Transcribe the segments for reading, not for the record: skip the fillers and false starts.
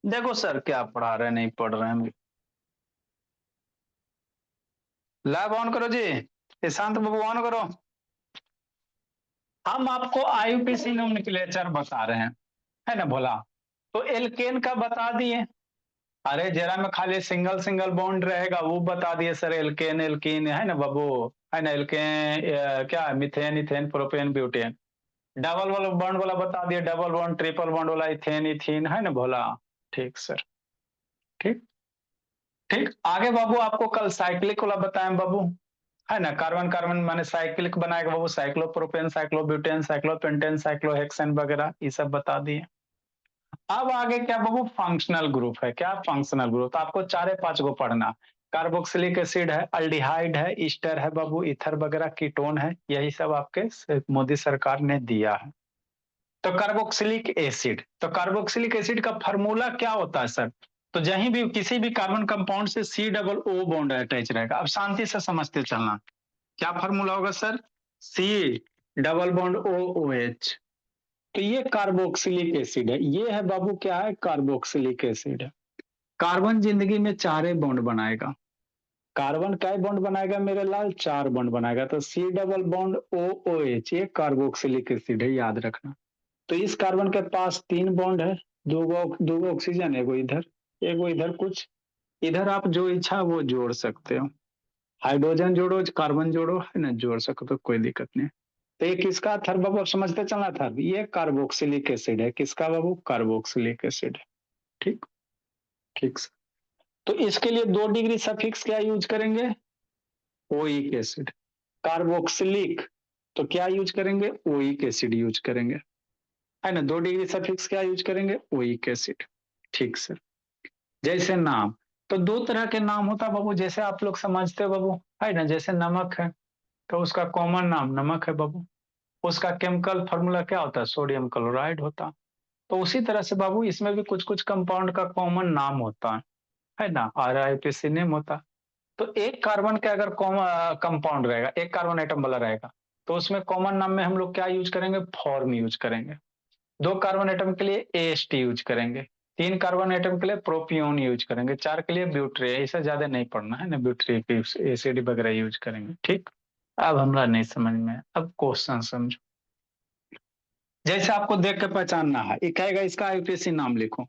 देखो सर क्या पढ़ा रहे हैं, नहीं पढ़ रहे हैं। लैब ऑन करो जी। ईशांत बाबू ऑन करो। हम आपको आईयूपीएसी नोमेनक्लेचर बता रहे हैं, है ना भोला। तो एल्केन का बता दिए। अरे जरा में खाली सिंगल सिंगल बॉन्ड रहेगा वो बता दिए सर। एल्केन एल्कीन है ना बाबू। है ना एल्केन क्या methane ethane propane butane. Double वाला बॉन्ड वाला बता दिए, डबल बॉन्ड ट्रिपल बॉन्ड वाला इथेन इथीन, है ना भोला। ठीक सर। ठीक। ठीक आगे बाबू आपको कल साइक्लिक वाला बताएं बाबू। है ना कार्बन कार्बन माने साइक्लिक बनाएगा बाबू, साइक्लोप्रोपेन साइक्लोब्यूटेन साइक्लोपेंटेन साइक्लोहेक्सेन वगैरह ये सब बता दिए। अब आगे क्या बाबू फंक्शनल ग्रुप है। क्या फंक्शनल ग्रुप, तो आपको चारे पांच गो पढ़ना। कार्बोक्सिलिक एसिड है, अल्डिहाइड है, ईस्टर है बाबू, ईथर वगैरह कीटोन है, यही सब आपके मोदी सरकार ने दिया है। तो कार्बोक्सिलिक एसिड, तो कार्बोक्सिलिक एसिड का फॉर्मूला क्या होता है सर। तो जहीं भी किसी भी कार्बन कंपाउंड से C double O bond attach रहेगा। अब शांति से समझते चलना। क्या फॉर्मूला होगा sir. C double bond O O H. तो ये कार्बोक्सिलिक एसिड है। ये है बाबू क्या है, कार्बोक्सिलिक एसिड है। कार्बन जिंदगी में चारे बॉन्ड बनाएगा। कार्बन काय बॉन्ड बनाएगा मेरे लाल, चार बॉन्ड बनाएगा। तो C double bond O O H ये कार्बोक्सिलिक एसिड है, याद रखना। तो इस कार्बन के पास तीन बॉन्ड है। दो ऑक्सीजन, एगो इधर एगो इधर। कुछ इधर आप जो इच्छा वो जोड़ सकते हो। हाइड्रोजन जोड़ो, कार्बन जोड़ो, है ना, जोड़ सकते हो, कोई दिक्कत नहीं। तो ये किसका था बाबू, अब समझते चलना था। ये कार्बोक्सिलिक एसिड है। किसका बाबू, कार्बोक्सिलिक एसिड है। ठीक। ठीक सर। तो इसके लिए 2 डिग्री सफिक्स क्या यूज करेंगे, ओइक एसिड। कार्बोक्सिलिक तो क्या यूज करेंगे, ओइक एसिड यूज करेंगे, है ना। 2 डिग्री सफिक्स क्या यूज करेंगे, ओइक एसिड। ठीक सर। जैसे नाम, तो दो तरह के नाम होता है बाबू, जैसे आप लोग समझते हो बाबू, है ना। जैसे नमक है तो उसका कॉमन नाम नमक है बाबू। उसका केमिकल फॉर्मूला क्या होता है, सोडियम क्लोराइड होता। तो उसी तरह से बाबू इसमें भी कुछ कुछ कंपाउंड का कॉमन नाम होता है ना, RIPC नेम होता। तो एक कार्बन का अगर कंपाउंड रहेगा, एक कार्बन एटम वाला रहेगा, तो उसमें कॉमन नाम में हम लोग क्या यूज करेंगे, फॉर्म यूज करेंगे। 2 कार्बन एटम के लिए AST यूज करेंगे। 3 कार्बन एटम के लिए प्रोपियोन यूज करेंगे। 4 के लिए ब्यूट्री, ऐसा ज्यादा नहीं पढ़ना है ना, ब्यूट्रिक एसिड वगैरह यूज करेंगे। ठीक। अब हमरा नहीं समझ में आया। अब क्वेश्चन समझो। जैसे आपको देख के पहचानना है, ये कहेगा इसका आईपीएसी नाम लिखो।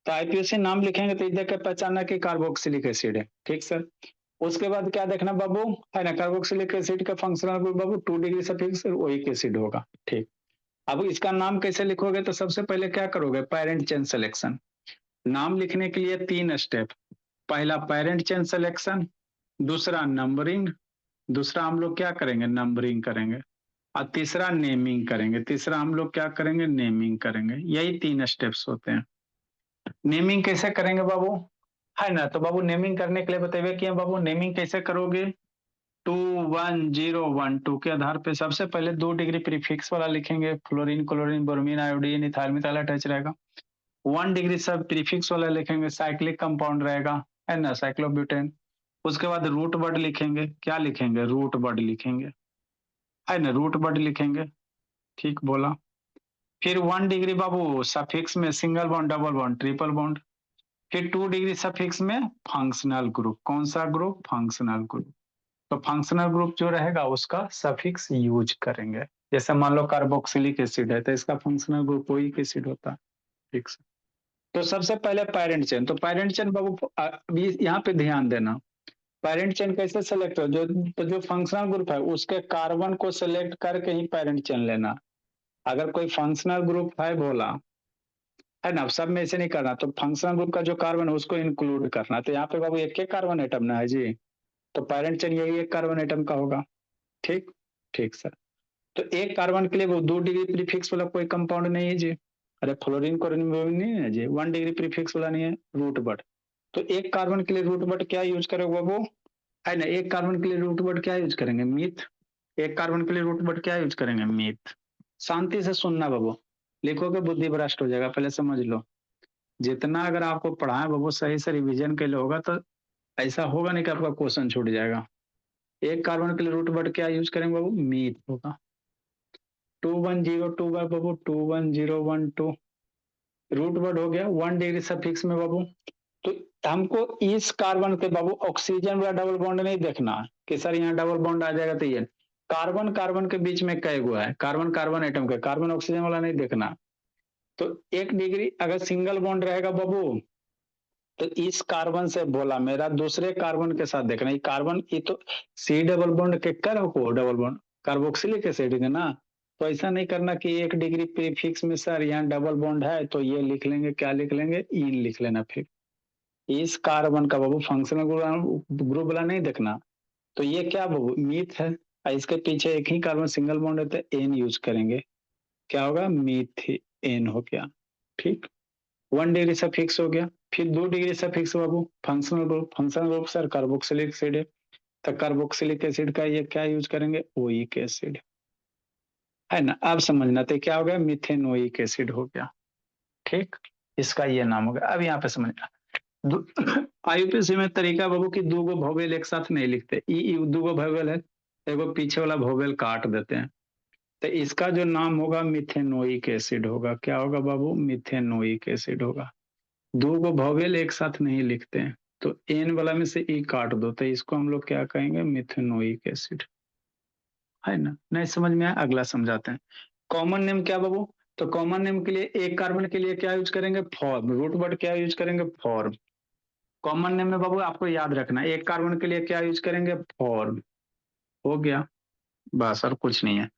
तो आईपीएसी नाम लिखेंगे तो ये देख के पहचानना कि कार्बोक्सिलिक एसिड है। ठीक सर। उसके बाद क्या देखना बाबू, है ना, कार्बोक्सिलिक एसिड का फंक्शनल ग्रुप बाबू 2 डिग्री सफिक्स ओइक एसिड होगा। ठीक। अब इसका नाम कैसे लिखोगे, तो सबसे पहले क्या करोगे, पेरेंट चेन सिलेक्शन। नाम लिखने के लिए 3 स्टेप। पहला पेरेंट चेन सिलेक्शन, दूसरा नंबरिंग, दूसरा हम लोग क्या करेंगे, नंबरिंग करेंगे, और तीसरा नेमिंग करेंगे। तीसरा हम लोग क्या करेंगे, नेमिंग करेंगे। यही 3 स्टेप्स होते हैं। नेमिंग कैसे करेंगे बाबू, है ना। तो बाबू नेमिंग करने के लिए बताइए कि बाबू नेमिंग कैसे करोगे। 2 1 0 1 2 के आधार पे सबसे पहले 2 डिग्री प्रीफिक्स वाला लिखेंगे। Fluorine chlorine bromine iodine ethyl methyl attach रहेगा। 1 डिग्री सब प्रीफिक्स वाला लिखेंगे, साइक्लिक कंपाउंड रहेगा, है ना, साइक्लोब्यूटेन। उसके बाद रूट वर्ड लिखेंगे। क्या लिखेंगे, रूट वर्ड लिखेंगे, है ना, रूट वर्ड लिखेंगे। ठीक बोला। फिर 1 डिग्री बाबू सफिक्स में single bond double bond triple bond. फिर 2 डिग्री सफिक्स में फंक्शनल ग्रुप। कौन सा ग्रुप, फंक्शनल ग्रुप। तो फंक्शनल ग्रुप जो रहेगा उसका सफिक्स यूज करेंगे। जैसे मान लो कार्बोक्सिलिक एसिड है तो इसका फंक्शनल ग्रुप ओइक एसिड होता है। ठीक से। तो सबसे पहले पैरेंट चेन, तो पैरेंट चेन बाबू अभी यहाँ पे ध्यान देना। पैरेंट चेन कैसे सेलेक्ट हो, जो तो जो फंक्शनल ग्रुप है उसके कार्बन को सेलेक्ट करके ही पैरेंट चेन लेना। अगर कोई फंक्शनल ग्रुप है बोला, है ना, सब में ऐसे नहीं करना। तो फंक्शनल ग्रुप का जो कार्बन है उसको इंक्लूड करना। तो यहाँ पे बाबू एक एक कार्बन एटम ना है जी। तो पेरेंट चेन यही एक कार्बन एटम का होगा। ठीक। ठीक सर। तो एक कार्बन के लिए वो 2 डिग्री प्रीफिक्स वाला कोई कंपाउंड नहीं है जी। अरे फ्लोरीन क्लोरीन नहीं है जी, 1 डिग्री प्रीफिक्स वाला नहीं है, रूट बट। तो एक कार्बन के लिए रूट बट क्या यूज करोगे बाबू, है ना, एक कार्बन के लिए रूट बट क्या यूज करेंगे, मीथ। एक कार्बन के लिए रूट बट क्या यूज करेंगे, मीथ। शांति से सुनना बाबू, लिखोगे बुद्धि भ्रष्ट हो जाएगा, पहले समझ लो। जितना अगर आपको पढ़ाए बाबू सही से रिवीजन के लिए होगा तो ऐसा होगा नहीं कि आपका क्वेश्चन छूट जाएगा। एक कार्बन के लिए रूट वर्ड क्या यूज करेंगे बाबू, मीथ होगा। 2 1 0 2 बाबू 2 1 0 1 2। रूट वर्ड हो गया 1 डिग्री सफिक्स में बाबू। तो हमको इस कार्बन के बाबू ऑक्सीजन वाला डबल बॉन्ड नहीं देखना कि सर यहाँ डबल बॉन्ड आ जाएगा, तो ये कार्बन कार्बन के बीच में कई हुआ है, कार्बन कार्बन एटम का, कार्बन ऑक्सीजन वाला नहीं देखना। तो 1 डिग्री अगर सिंगल बॉन्ड रहेगा बाबू, तो इस कार्बन से बोला मेरा दूसरे कार्बन के साथ देखना, ये कार्बन ये तो सी डबल बॉन्ड के कर को डबल बॉन्ड कार्बोक्सिलिक एसिड है ना। तो ऐसा नहीं करना कि 1 डिग्री प्रीफिक्स में सर यहाँ डबल बॉन्ड है तो ये लिख लेंगे, क्या लिख लेंगे, इन लिख लेना। फिर इस कार्बन का बाबू फंक्शनल ग्रुप वाला नहीं देखना। तो ये क्या बाबू मीथ है, और इसके पीछे एक ही कार्बन सिंगल बॉन्ड है तो एन यूज करेंगे, क्या होगा, मीथ एन हो गया। ठीक, 1 डिग्री सफिक्स हो गया। फिर 2 डिग्री सफिक्स बाबू functional group sir carboxylic acid है, तो कार्बोक्सिलिक एसिड का ये क्या यूज करेंगे, ओइक एसिड, है ना। अब समझना तो क्या हो गया, मिथेनोइक एसिड हो गया। ठीक, इसका ये नाम हो गया। अब यहाँ पे समझना आईयूपीएसी में तरीका बाबू की दो गो वोवेल एक साथ नहीं लिखते, ई दो गो वोवेल है, एगो पीछे वाला वोवेल काट देते हैं, तो इसका जो नाम होगा मिथेनोइक एसिड होगा। क्या होगा बाबू, मिथेनोइक एसिड होगा। दो गो वोवेल एक साथ नहीं लिखते हैं, तो एन वाला में से ई काट दो, तो इसको हम लोग क्या कहेंगे, मिथेनोइक एसिड, है ना। नहीं समझ में आया, अगला समझाते हैं। कॉमन नेम क्या बाबू, तो कॉमन नेम के लिए एक कार्बन के लिए क्या यूज करेंगे, फॉर्म, रूट वर्ड क्या यूज करेंगे, फॉर्म। कॉमन नेम में बाबू आपको याद रखना, एक कार्बन के लिए क्या यूज करेंगे, फॉर्म, हो गया, बस और कुछ नहीं है।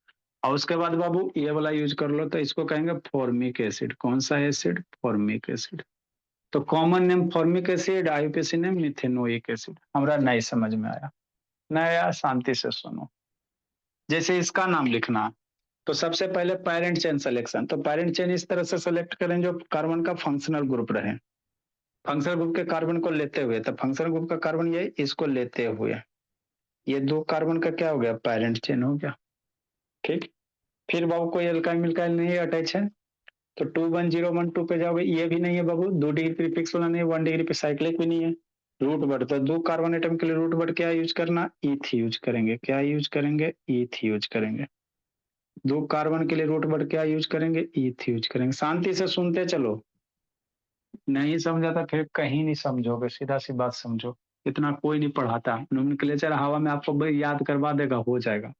और उसके बाद बाबू ये वाला यूज कर लो, तो इसको कहेंगे फॉर्मिक एसिड। कौन सा एसिड, फॉर्मिक एसिड। तो common name formic acid, IUPAC name methanoic acid. हमरा नहीं समझ में आया, नया, शांति से सुनो। जैसे इसका नाम लिखना, तो सबसे पहले पेरेंट चेन सिलेक्शन, तो पेरेंट चेन इस तरह से सेलेक्ट करें जो कार्बन का फंक्शनल ग्रुप रहे, फंक्शनल ग्रुप के कार्बन को लेते हुए, तो फंक्शनल ग्रुप का कार्बन ये इसको लेते हुए, ये दो कार्बन का क्या हो गया, पेरेंट चेन हो गया। ठीक, फिर बाबू कोई एल्काइल मिल्काइल नहीं अटैच है, तो 21012 पे जाओगे, ये भी नहीं है बाबू, 2 डिग्री प्रीफिक्स वाला नहीं है, 1 डिग्री पे साइक्लिक भी नहीं है। रूट वर्ड, तो दो कार्बन एटम के लिए रूट वर्ड क्या यूज करना, ईथ यूज करेंगे, क्या यूज करेंगे, ईथ यूज करेंगे। दो कार्बन के लिए रूट वर्ड क्या यूज करेंगे, ईथ यूज करेंगे। शांति से सुनते चलो, नहीं समझा था फिर कहीं नहीं समझोगे, सीधा सी बात समझो। इतना कोई नहीं पढ़ाता, नोमेनक्लेचर हवा में आपको याद करवा देगा, हो जाएगा।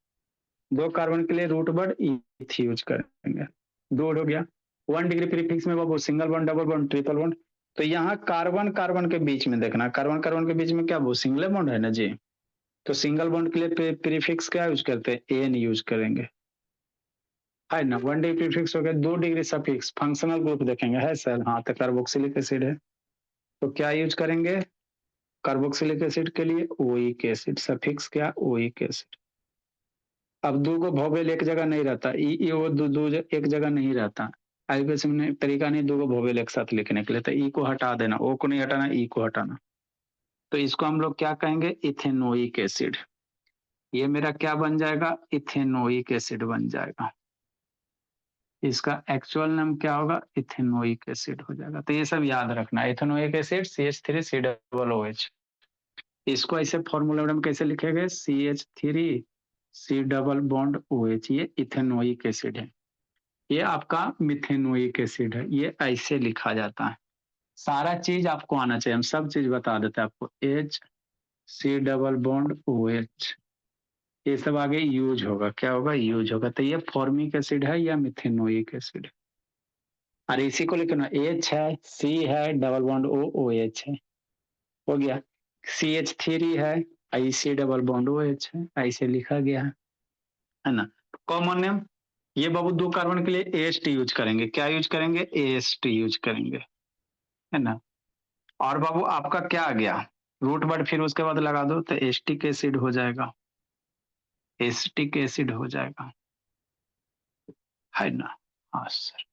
दो कार्बन के लिए रूट वर्ड ईथ यूज करेंगे, दो हो गया। 1 डिग्री प्रीफिक्स में बाबू single bond, double bond, triple bond. तो यहाँ कार्बन कार्बन के बीच में देखना, कार्बन कार्बन के बीच में क्या वो सिंगल बॉन्ड है ना जी, तो सिंगल बॉन्ड के लिए प्रीफिक्स क्या यूज करते हैं, एन यूज करेंगे, है ना। 1 डिग्री प्रीफिक्स हो गया। 2 डिग्री सफिक्स, फंक्शनल ग्रुप देखेंगे, है सर, हाँ, तो कार्बोक्सिलिक एसिड है, तो क्या यूज करेंगे, कार्बोक्सिलिक एसिड के लिए ओइक एसिड, सफिक्स क्या, ओइक एसिड। अब दो को वोवेल एक जगह नहीं रहता, ई वो दो एक जगह नहीं रहता, आईयूपीएसी में तरीका नहीं दो को वोवेल एक साथ लिखने के लिए, तो ई को हटा देना, ओ को नहीं हटाना, ई को हटाना। तो इसको हम लोग क्या कहेंगे, इथेनोइक एसिड। ये मेरा क्या बन जाएगा, इथेनोइक एसिड बन जाएगा। इसका एक्चुअल नाम क्या होगा, इथेनोइक एसिड हो जाएगा। तो ये सब याद रखना, इथेनोइक एसिड CH3COOH। इसको ऐसे फॉर्मूला में कैसे लिखेंगे, CH3 C बॉन्ड OH, ये इथेनोइक एसिड है। ये आपका मिथेनोइक एसिड है, ये ऐसे लिखा जाता है। सारा चीज आपको आना चाहिए, हम सब चीज बता देते हैं आपको। HC बॉन्ड OH, ये सब आगे यूज होगा, क्या होगा, यूज होगा। तो ये फॉर्मिक एसिड है या मिथेनोइक एसिड है। और इसी को लिखना, H है, C है, डबल बॉन्ड OH है, हो गया। CH3 है, IC बॉन्ड OH है, ऐसे लिखा गया है ना। कॉमन नेम, ये बाबू दो कार्बन के लिए AST यूज करेंगे, क्या यूज करेंगे, AST यूज करेंगे, है ना। और बाबू आपका क्या आ गया, रूट वर्ड फिर उसके बाद लगा दो, तो एस्टिक एसिड हो जाएगा, एस्टिक एसिड हो जाएगा, है ना। हाँ सर,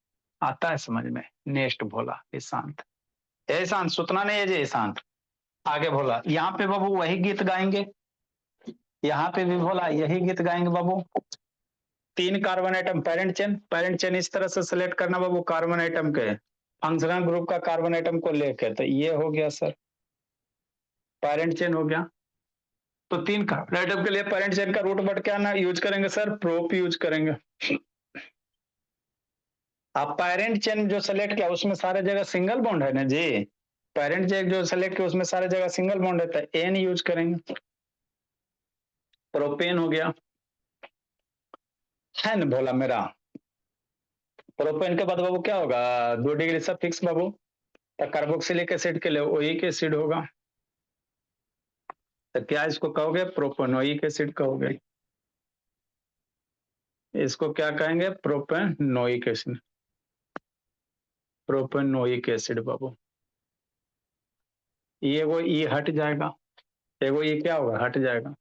आता है समझ में। नेक्स्ट भोला ईशांत, ईशांत सुतना नहीं है जी, ईशांत आगे भोला। यहाँ पे बाबू वही गीत गाएंगे, यहाँ पे भी भोला यही गीत गाएंगे बाबू। 3 कार्बन आइटम, पेरेंट चेन इस तरह से सिलेक्ट करना बाबू, कार्बन आइटम के फंक्शनल ग्रुप का कार्बन आइटम को लेकर, तो ये हो गया सर, पेरेंट चेन हो गया। तो 3 कार्बन आइटम के लिए पेरेंट चेन का रूट वर्ड क्या ना यूज करेंगे सर, प्रोप यूज करेंगे। आप पेरेंट चेन जो सेलेक्ट किया उसमें सारे जगह सिंगल बॉन्ड है ना जी, पेरेंट चेन जो सेलेक्ट किया उसमें सारे जगह सिंगल बॉन्ड है तो एन यूज करेंगे, प्रोपेन हो गया, है ना भोला मेरा। प्रोपेन के बाद बाबू क्या होगा, 2 डिग्री सब फिक्स बाबू, तो कार्बोक्सिलिक एसिड के लिए ओइक एसिड होगा, तो क्या इसको कहोगे, प्रोपेनोइक एसिड कहोगे, इसको क्या कहेंगे, प्रोपेनोइक एसिड, प्रोपेनोइक एसिड बाबू। ये वो ई हट जाएगा, एगो ये क्या होगा, हट जाएगा।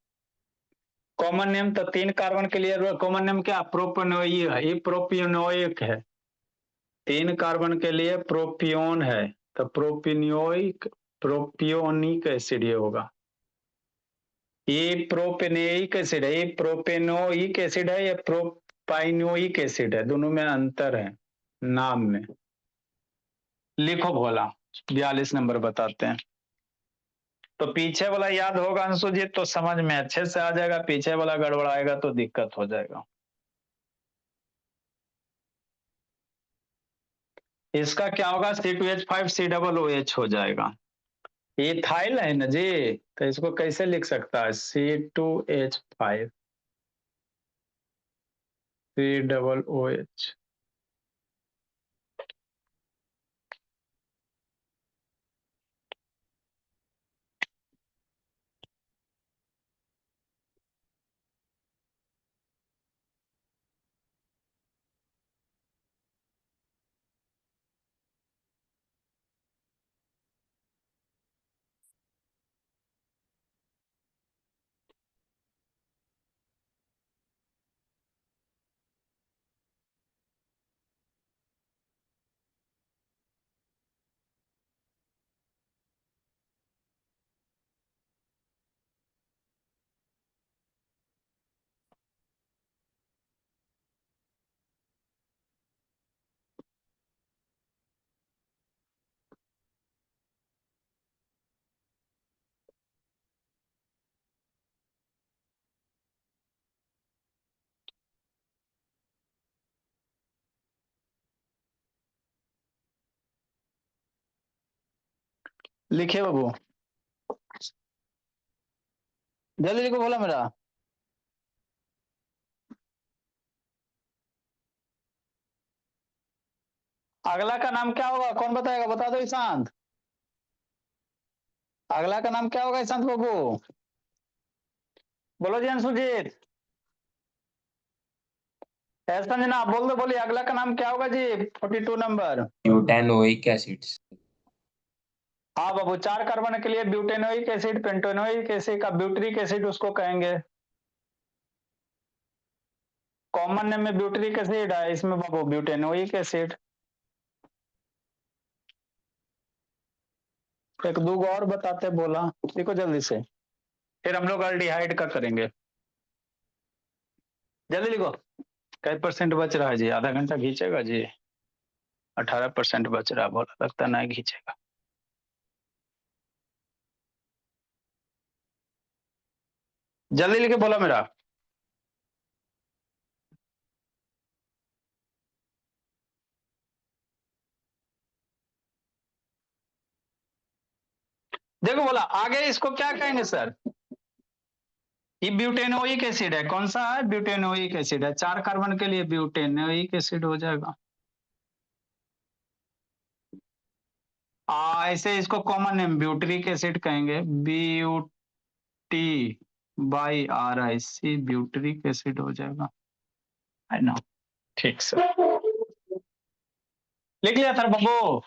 कॉमन नेम तो 3 कार्बन के लिए कॉमन नेम क्या, प्रोपेनोइक है, ये प्रोपियोनोइक है, 3 कार्बन के लिए प्रोपियोन है, तो प्रोपियोनिक, प्रोपियोनिक एसिड ये होगा। ये प्रोपेनोइक एसिड है, ये प्रोपेनोइक एसिड है, ये प्रोपाइनोइक एसिड है, दोनों में अंतर है नाम में। लिखो भोला, 42 नंबर बताते हैं। तो पीछे वाला याद होगा अंशु जी तो समझ में अच्छे से आ जाएगा, पीछे वाला गड़बड़ाएगा तो दिक्कत हो जाएगा। इसका क्या होगा, C2H5 COOH हो जाएगा, ये थाइल है ना जी, तो इसको कैसे लिख सकता है, C2H5COOH। लिखे बाबू, जल्दी लिखो बोला मेरा। अगला का नाम क्या होगा, कौन बताएगा, बता दो ईशांत, अगला का नाम क्या होगा ईशांत बाबू, बोलो जी अंशुजीत, संजना बोल दो, बोलिए अगला का नाम क्या होगा जी, 42 नंबर। Butanoic acids. हाँ बाबू, 4 कार्बन के लिए ब्यूटेनोइक एसिड, पेंटेनोइक एसिड का ब्यूटरिक एसिड उसको कहेंगे, कॉमन नेम में ब्यूटरिक एसिड है, इसमें बाबू ब्यूटेनोइक एसिड। एक दो और बताते बोला, देखो जल्दी से, फिर हम लोग अल्डिहाइड का करेंगे, जल्दी लिखो। कितने परसेंट बच रहा है जी, आधा घंटा खींचेगा जी, 18% बच रहा है, बोला लगता नहीं खींचेगा। जल्दी लिखे बोला मेरा। देखो बोला आगे इसको क्या कहेंगे सर, ये ब्यूटेनोइक एसिड है, कौन सा है, ब्यूटेनोइक एसिड है, 4 कार्बन के लिए ब्यूटेनोइक एसिड हो जाएगा। ऐसे इसको कॉमन नेम ब्यूटरिक एसिड कहेंगे, BUT/RIC ब्यूटरिक एसिड हो जाएगा, है ना, ठीक सर, लिख लिया सर बाबू,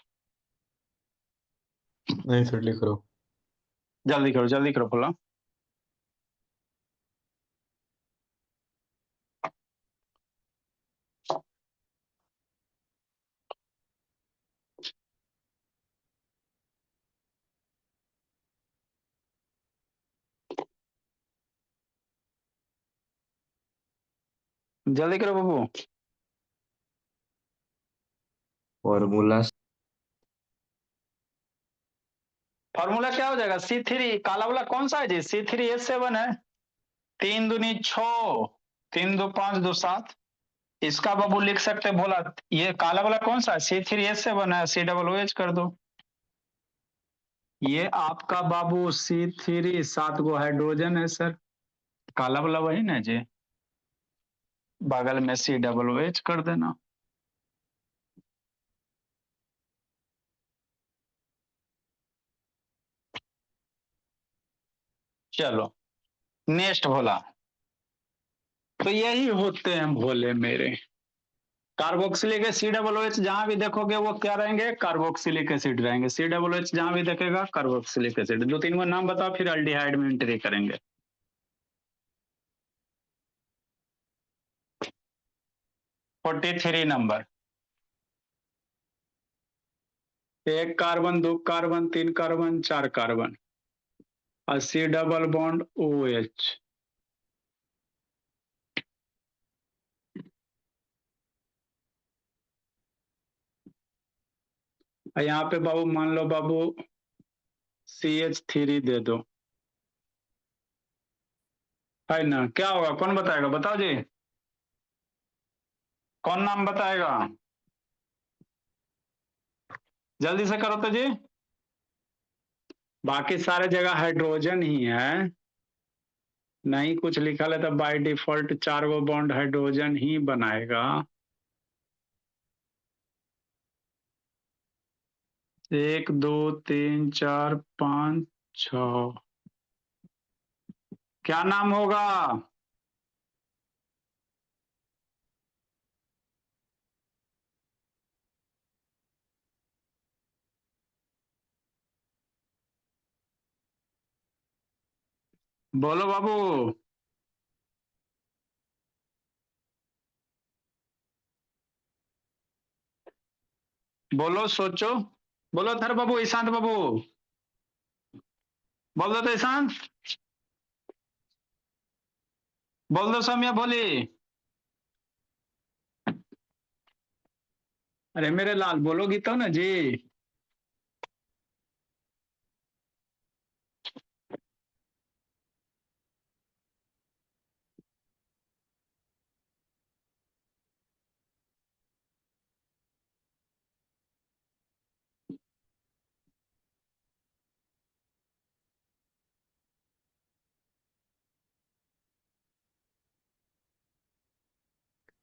नहीं सर लिख रहा हूँ। जल्दी करो बोला। जल्दी करो बाबू। फॉर्मूला फॉर्मूला क्या हो जाएगा, C3, काला वाला कौन सा है जी, C3H7 है, 3 दूनी 6, 3 2 5 2 7, इसका बाबू लिख सकते बोला, ये काला वाला कौन सा C3H7 है, COOH कर दो। ये आपका बाबू C3 7 गो हाइड्रोजन है सर, काला वाला वही ना जी, बगल में COOH कर देना। चलो नेक्स्ट भोला, तो यही होते हैं भोले मेरे। कार्बोक्सिलिक COOH जहां भी देखोगे वो क्या रहेंगे, कार्बोक्सिलिक एसिड रहेंगे। COOH जहां भी देखेगा कार्बोक्सिलिक एसिड। दो तीन को नाम बताओ, फिर अल्डिहाइड में एंट्री करेंगे। 43 नंबर, एक कार्बन, दो कार्बन, तीन कार्बन, चार carbon, C double bond OH। यहाँ पे बाबू मान लो बाबू CH3 दे दो, है ना। क्या होगा, कौन बताएगा, बताओ जी, कौन नाम बताएगा, जल्दी से करो तो जी। बाकी सारे जगह हाइड्रोजन ही है, नहीं कुछ लिखा है तो बाय डिफॉल्ट चार गो बॉन्ड हाइड्रोजन ही बनाएगा। एक दो तीन चार पाँच छ, क्या नाम होगा, बोलो बाबू, बोलो सोचो, बोलो थर बाबू, ईशांत बाबू, बोल दो तो ईशांत, बोल दो सौम्या बोली। अरे मेरे लाल बोलोगी तो ना जी।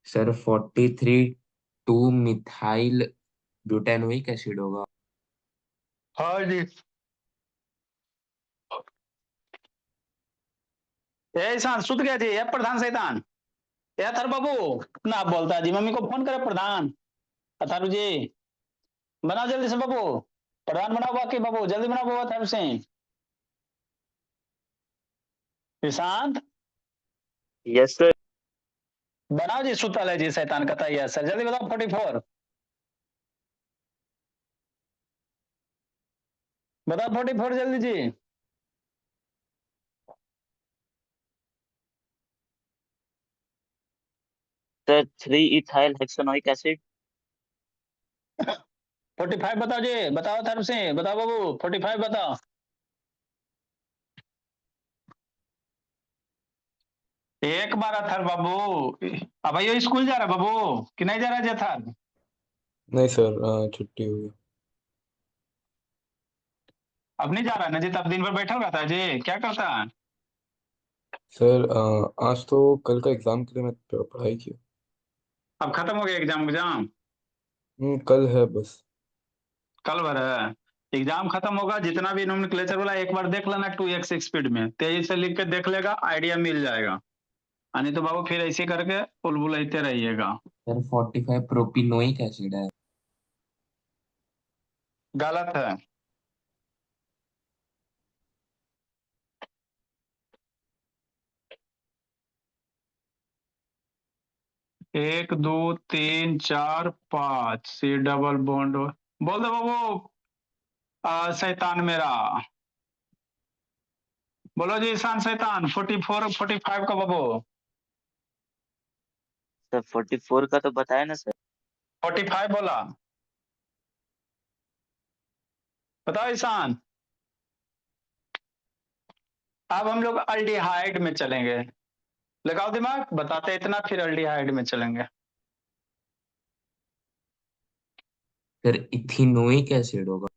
सर 43 2 मिथाइल ब्यूटानोइक एसिड होगा। हाँ जी। ए ईशांत सुत गया जी, ये प्रधान शैतान, ए थर बाबू ना बोलता जी, मम्मी को फोन करे प्रधान। अथारू जी बनाओ जल्दी से बाबू, प्रधान बनाओ, बाकी बाबू जल्दी बनाओ बाबू थर से। Ishant yes sir. बनाओ जी, सुतल है जी शैतान कहता है सर, जल्दी बताओ 44, बताओ 44 जल्दी जी। Sir 3 ethyl hexanoic acid. 45 बताओ जी, बताओ थर से, बताओ बाबू 45 बताओ। एक बार अथर बाबू, अब ये स्कूल जा रहा है बाबू कि नहीं जा रहा है जथर? नहीं सर, छुट्टी हुई। अब नहीं जा रहा है ना जी, तब दिन भर बैठा रहता है जी, क्या करता है? सर आज तो कल का एग्जाम के लिए मैं पढ़ाई की। अब खत्म हो गया एग्जाम, एग्जाम कल है बस। कल भर है एग्जाम, खत्म होगा। जितना भी नोमेनक्लेचर वाला एक बार देख लेना 2x स्पीड में, तेजी से लिख के देख लेगा, आइडिया मिल जाएगा। नहीं तो बाबू फिर ऐसे करके बुलबुलाते रहिएगा। सर 45 प्रोपिनोइक एसिड है। गलत है, एक दो तीन चार पाँच, C डबल बॉन्ड, बोल दो बाबू। शैतान मेरा, बोलो जी ईशान शैतान, 44 45 का बाबू। सर 44 का तो बताया ना सर। 45 बोला, बताओ ईशान। अब हम लोग अल्डिहाइड में चलेंगे, लगाओ दिमाग, बताते इतना फिर अल्डिहाइड में चलेंगे। सर इथिनोइक एसिड होगा।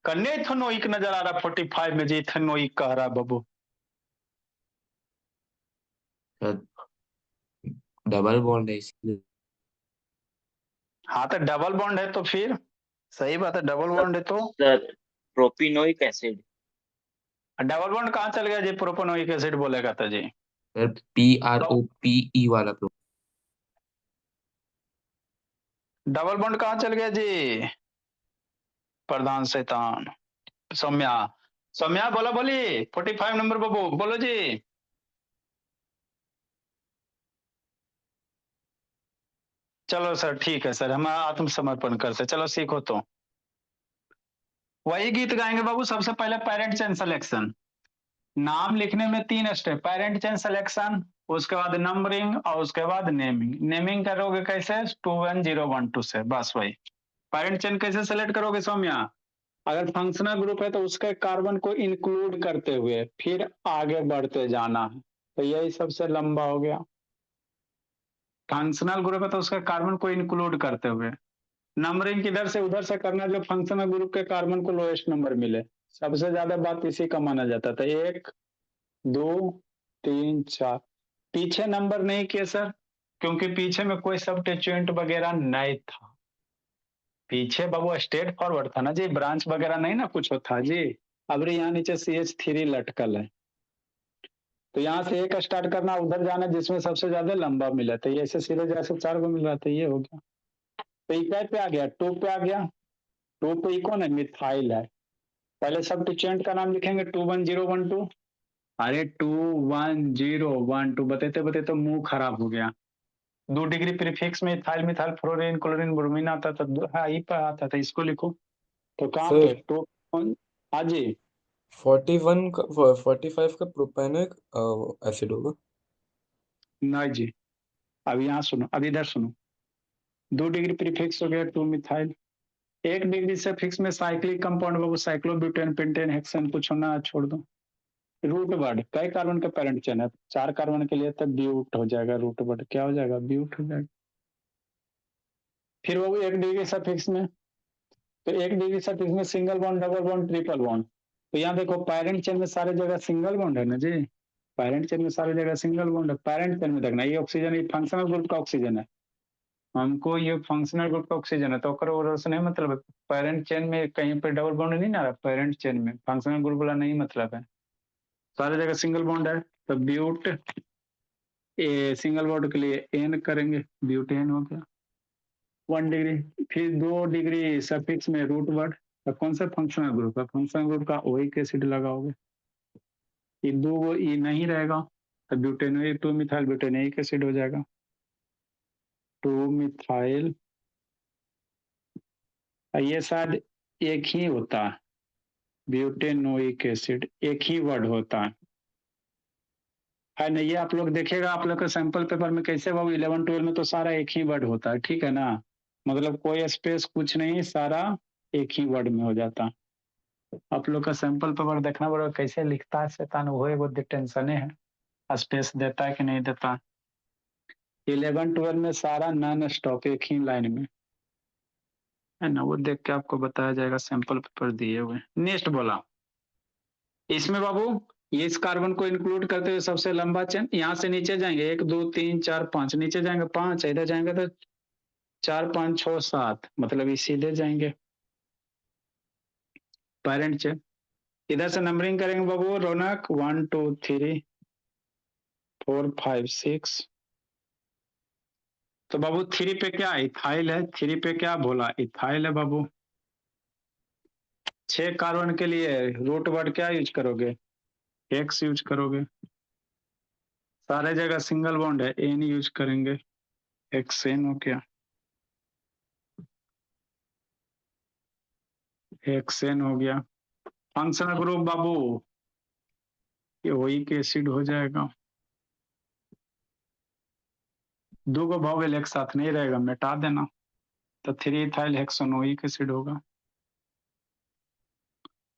कन्या इथेनोइक नजर आ रहा 45 में जी, इथेनोइक कह रहा बबू। सर डबल बॉन्ड है इसलिए। हाँ तो डबल बॉन्ड है तो फिर सही बात है, डबल बॉन्ड है तो sir propanoic acid. Double bond कहाँ चल गया जी, प्रोपेनोइक एसिड बोलेगा तो जी। सर PROPE वाला प्रो। डबल बॉन्ड कहाँ चल गया जी, प्रधान शैतान। सौम्या, सौम्या बोला बोली 45 नंबर बबू बोलो जी। चलो सर ठीक है सर, हम आत्मसमर्पण करते, चलो सीखो तो। वही गीत गाएंगे बाबू। सबसे पहले पेरेंट चेन सिलेक्शन, नाम लिखने में 3 स्टेप, पेरेंट चेन सिलेक्शन, उसके बाद नंबरिंग और उसके बाद नेमिंग। नेमिंग करोगे कैसे, 21012 से, बस वही। पेरेंट चेन कैसे सेलेक्ट करोगे सौम्या, अगर फंक्शनल ग्रुप है तो उसके कार्बन को इंक्लूड करते हुए फिर आगे बढ़ते जाना है, तो यही सबसे लंबा हो गया। फंक्शनल ग्रुप है तो उसके कार्बन को इंक्लूड करते हुए। नंबरिंग किधर से उधर से करना, जो फंक्शनल ग्रुप के कार्बन को लोएस्ट नंबर मिले। सबसे ज्यादा बात इसी का माना जाता था, 1 2 3 4। पीछे नंबर नहीं किए सर, क्योंकि पीछे में कोई सब्स्टिट्यूएंट वगैरह नहीं था। पीछे बाबू स्ट्रेट फॉरवर्ड था ना जी, ब्रांच वगैरह नहीं ना कुछ था जी। अब यहाँ नीचे CH3 लटकल है, तो यहाँ से एक स्टार्ट करना, उधर जाना जिसमें सबसे ज्यादा लंबा मिला, तो ये ऐसे सीधे जैसे 4 को मिल रहा था, ये हो गया। तो इकाई पे आ गया, 2 पे आ गया। 2 पे कौन है, मिथाइल है। पहले सब्स्टिट्यूएंट का नाम लिखेंगे 21012। अरे 21012 बताते बताते तो मुंह खराब हो गया। 2 डिग्री प्रीफिक्स में ethyl methyl fluorine chlorine bromine आता था, हाँ ही पे आता था, इसको लिखो। तो कहाँ पे सर टू, हाँ जी। 41 का 45 का प्रोपेनोइक एसिड होगा। नहीं जी, अब यहाँ सुनो, अब इधर सुनो। 2 डिग्री प्रीफिक्स हो गया 2 मिथाइल। 1 डिग्री से फिक्स में साइक्लिक कंपाउंड बाबू, साइक्लोब्यूटेन पेंटेन हेक्सेन, कुछ होना छोड़ दो। रूट वर्ड, कई कार्बन का पेरेंट चेन है, 4 कार्बन के लिए तब ब्यूट हो जाएगा, रूट वर्ड क्या हो जाएगा, ब्यूट हो जाएगा। फिर वो 1 डिग्री सफिक्स में, तो 1 डिग्री सफिक्स में single bond double bond triple bond. तो यहाँ देखो पेरेंट चेन में सारे जगह सिंगल बॉन्ड है ना जी, पेरेंट चेन में सारी जगह सिंगल बॉन्ड है। पेरेंट चेन में देखना, ये ऑक्सीजन, ये फंक्शनल ग्रुप का ऑक्सीजन है, हमको ये फंक्शनल ग्रुप का ऑक्सीजन है, तो ओकरो से नहीं मतलब है। पेरेंट चेन में कहीं पे डबल बॉन्ड नहीं ना रहा, पेरेंट चेन में फंक्शनल ग्रुप वाला नहीं मतलब है, सारी जगह सिंगल बॉन्ड है। तो ब्यूट, ए सिंगल बॉन्ड के लिए एन करेंगे, ब्यूटेन हो गया 1 डिग्री। फिर 2 डिग्री सफिक्स में रूट वर्ड, तो कौन सा फंक्शनल ग्रुप है, फंक्शनल ग्रुप का ओइक एसिड लगाओगे, ये 2 ये नहीं रहेगा, तो ब्यूटेनोइक 2 मिथाइल ब्यूटेनोइक एसिड हो जाएगा। 2 मिथाइल, ये शायद एक ही होता है, ब्यूटेनोइक एसिड एक ही वर्ड होता है ना। ये आप लोग देखिएगा, आप लोग के सैंपल पेपर में कैसे बाबू 11 12 में तो सारा एक ही वर्ड होता है, ठीक है ना, मतलब कोई स्पेस कुछ नहीं, सारा एक ही वर्ड में हो जाता। आप लोग का सैंपल पेपर देखना पड़ेगा कैसे लिखता है शैतान, वो एगो टेंशन है, स्पेस देता है कि नहीं देता। 11 12 में सारा नॉन स्टॉप एक ही लाइन में है ना, वो देख के आपको बताया जाएगा, सैंपल पेपर दिए हुए। नेक्स्ट बोला, इसमें बाबू ये इस कार्बन को इंक्लूड करते हुए सबसे लंबा चेन, यहाँ से नीचे जाएंगे 1 2 3 4 5, नीचे जाएंगे 5, इधर जाएंगे तो 4 5 6 7, मतलब ये सीधे जाएंगे पेरेंट चेन। इधर से नंबरिंग करेंगे बाबू, रौनक 1 2 3 4 5 6। तो बाबू 3 पे क्या इथाइल है, 3 पे क्या बोला, इथाइल है बाबू। 6 कार्बन के लिए रूट वर्ड क्या यूज करोगे, एक्स यूज करोगे। सारे जगह सिंगल बॉन्ड है, एन यूज करेंगे, एक्सएन हो गया, एक्सएन हो गया। फंक्शनल ग्रुप बाबू ये वही के एसिड हो जाएगा, 2 को भावेल एक साथ नहीं रहेगा, मिटा देना, तो 3 इथाइल हेक्सोनोइक एसिड होगा।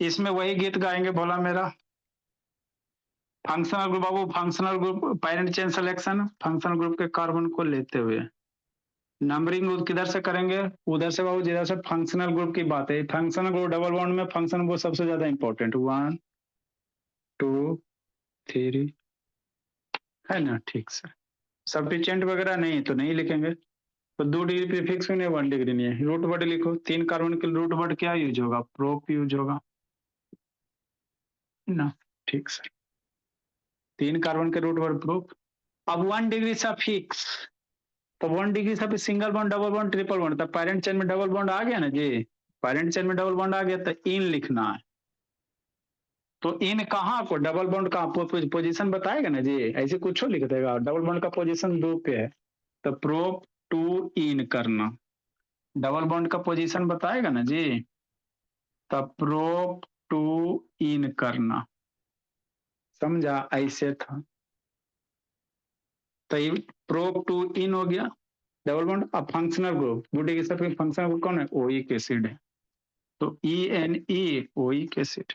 इसमें वही गीत गाएंगे भोला मेरा। फंक्शनल ग्रुप बाबू, functional group parent chain selection, functional group के कार्बन को लेते हुए नंबरिंग किधर से करेंगे? उधर से बाबू, जिधर से फंक्शनल ग्रुप की बात है। फंक्शनल ग्रुप डबल बॉन्ड में फंक्शनल ग्रुप सबसे ज्यादा इंपॉर्टेंट, 1 2 3, है ना? ठीक से सब्स्टिट्यूएंट वगैरह नहीं तो नहीं लिखेंगे। तो 2 डिग्री प्रीफिक्स में नहीं, 1 डिग्री नहीं है। रूट वर्ड लिखो, 3 कार्बन के रूट वर्ड क्या यूज होगा? प्रोप यूज होगा ना? ठीक सर, 3 कार्बन के रूट वर्ड प्रोप। अब 1 डिग्री सफिक्स, तो 1 degree suffix single bond, double bond, triple bond. तब पैरेंट चेन में डबल बॉन्ड आ गया ना जी, पैरेंट चेन में डबल बॉन्ड आ गया तो इन लिखना है। तो इन कहाँ को, डबल बॉन्ड का पोजीशन बताएगा ना जी, ऐसे कुछ लिख देगा। डबल बॉन्ड का पोजीशन 2 पे है तो प्रोप टू इन करना। डबल बॉन्ड का पोजीशन बताएगा ना जी, तब प्रोप टू इन करना। समझा? ऐसे था। तो ये प्रोप टू इन हो गया डबल बॉन्ड। अब फंक्शनल ग्रुप, बूटे के साथ फंक्शनल ग्रुप कौन है? ओइक एसिड है। तो E N E oic acid,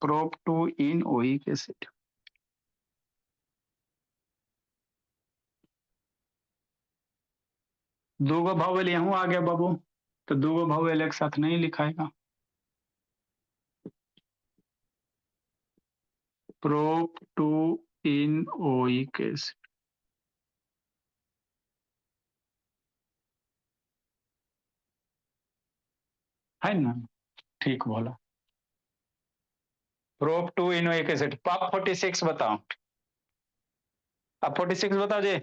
prop two en oic acid. दूगो भावेल यहूं आ गया बाबू, तो दूगो भावेल एक साथ नहीं लिखाएगा। Prop two en oic acid, है ना? ठीक बोला। Prop two en oic acid. अब 46 बताओ, अब 46 बताओ जी,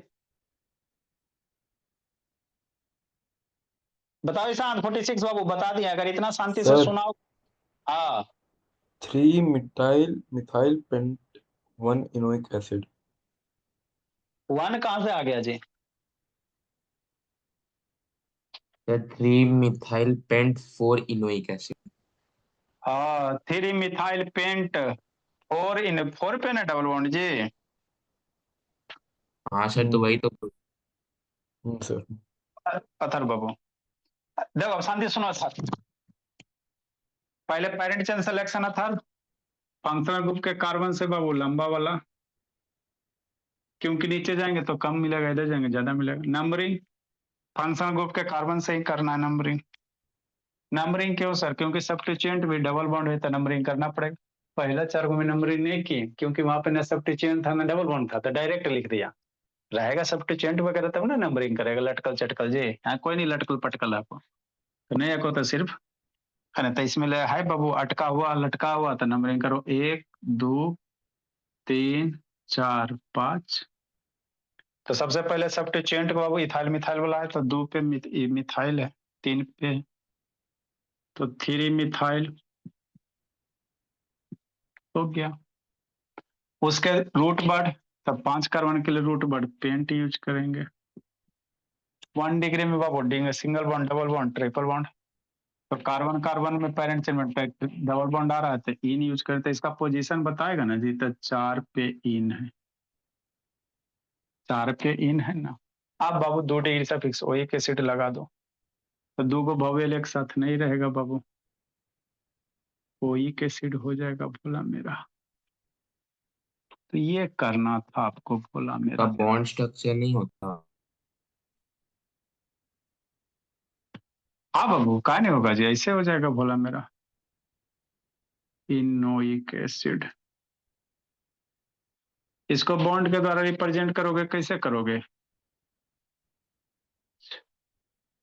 बताओ ईशान। 46 बाबू बता दिया, अगर इतना शांति से सर सुनाओ। हाँ, 3 methyl methyl pent 1 enoic acid. 1 कहां से आ गया जी? Sir 3 methyl pent 4 enoic acid. हाँ, 3 मिथाइल पेंट 4 पे ना डबल बॉन्ड जी। हाँ सर, तो वही तो। सर अथर बाबू देखो, अब शांति सुनो सर। पहले parent chain selection other, functional group के कार्बन से बाबू लंबा वाला, क्योंकि नीचे जाएंगे तो कम मिलेगा, इधर जाएंगे ज्यादा मिलेगा। नंबरिंग फंक्शनल ग्रुप के कार्बन से ही करना है नंबरिंग। नंबरिंग क्यों सर? क्योंकि सब्स्टिट्यूएंट भी डबल बॉन्ड है तो नंबरिंग करना पड़ेगा। पहला 4 में नंबरिंग नहीं की, क्योंकि वहां पे ना सब्स्टिट्यूएंट था ना डबल बॉन्ड था, तो डायरेक्ट लिख दिया। रहेगा सब्स्टिट्यूएंट वगैरह तब ना नंबरिंग करेगा, लटकल चटकल जी। यहाँ कोई नहीं लटकल पटकल आपको, तो नहीं को तो सिर्फ, है ना? तो इसमें है बाबू, अटका हुआ लटका हुआ, तो नंबरिंग करो 1 2 3 4 5। तो सबसे पहले सब्स्टिट्यूएंट को बाबू इथाइल मिथाइल वाला है, तो 2 पे मिथाइल है, 3 पे तो 3 मिथाइल हो गया। उसके रूट वर्ड, तब 5 कार्बन के लिए रूट वर्ड पेंट यूज करेंगे। 1 डिग्री में बाबू single bond, double bond, triple bond. तो कार्बन कार्बन में पेरेंट चेन में डबल बॉन्ड आ रहा है तो इन यूज करते हैं। इसका पोजीशन बताएगा ना जी, तो 4 पे इन है, 4 पे इन है ना। अब बाबू 2 डिग्री से फिक्स ओइक एसिड लगा दो, तो दो गो भवेल एक साथ नहीं रहेगा बाबू, ओइक एसिड हो जाएगा भोला मेरा। तो ये करना था आपको भोला का मेरा। बॉन्ड स्ट्रक्चर नहीं होता। हाँ बाबू, का नहीं होगा जी, ऐसे हो जाएगा भोला मेरा। इनोइक एसिड, इसको बॉन्ड के द्वारा रिप्रेजेंट करोगे, कैसे करोगे?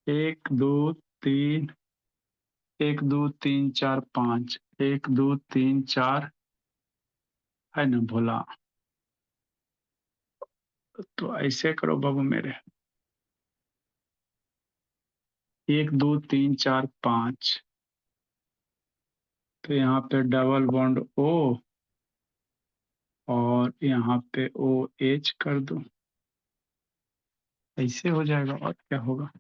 1 2 3, 1 2 3 4 5, 1 2 3 4, है ना भोला? तो ऐसे करो बाबू मेरे, 1 2 3 4 5, तो यहाँ पे डबल बॉन्ड ओ, और यहाँ पे ओ एच कर दो, ऐसे हो जाएगा। और क्या होगा?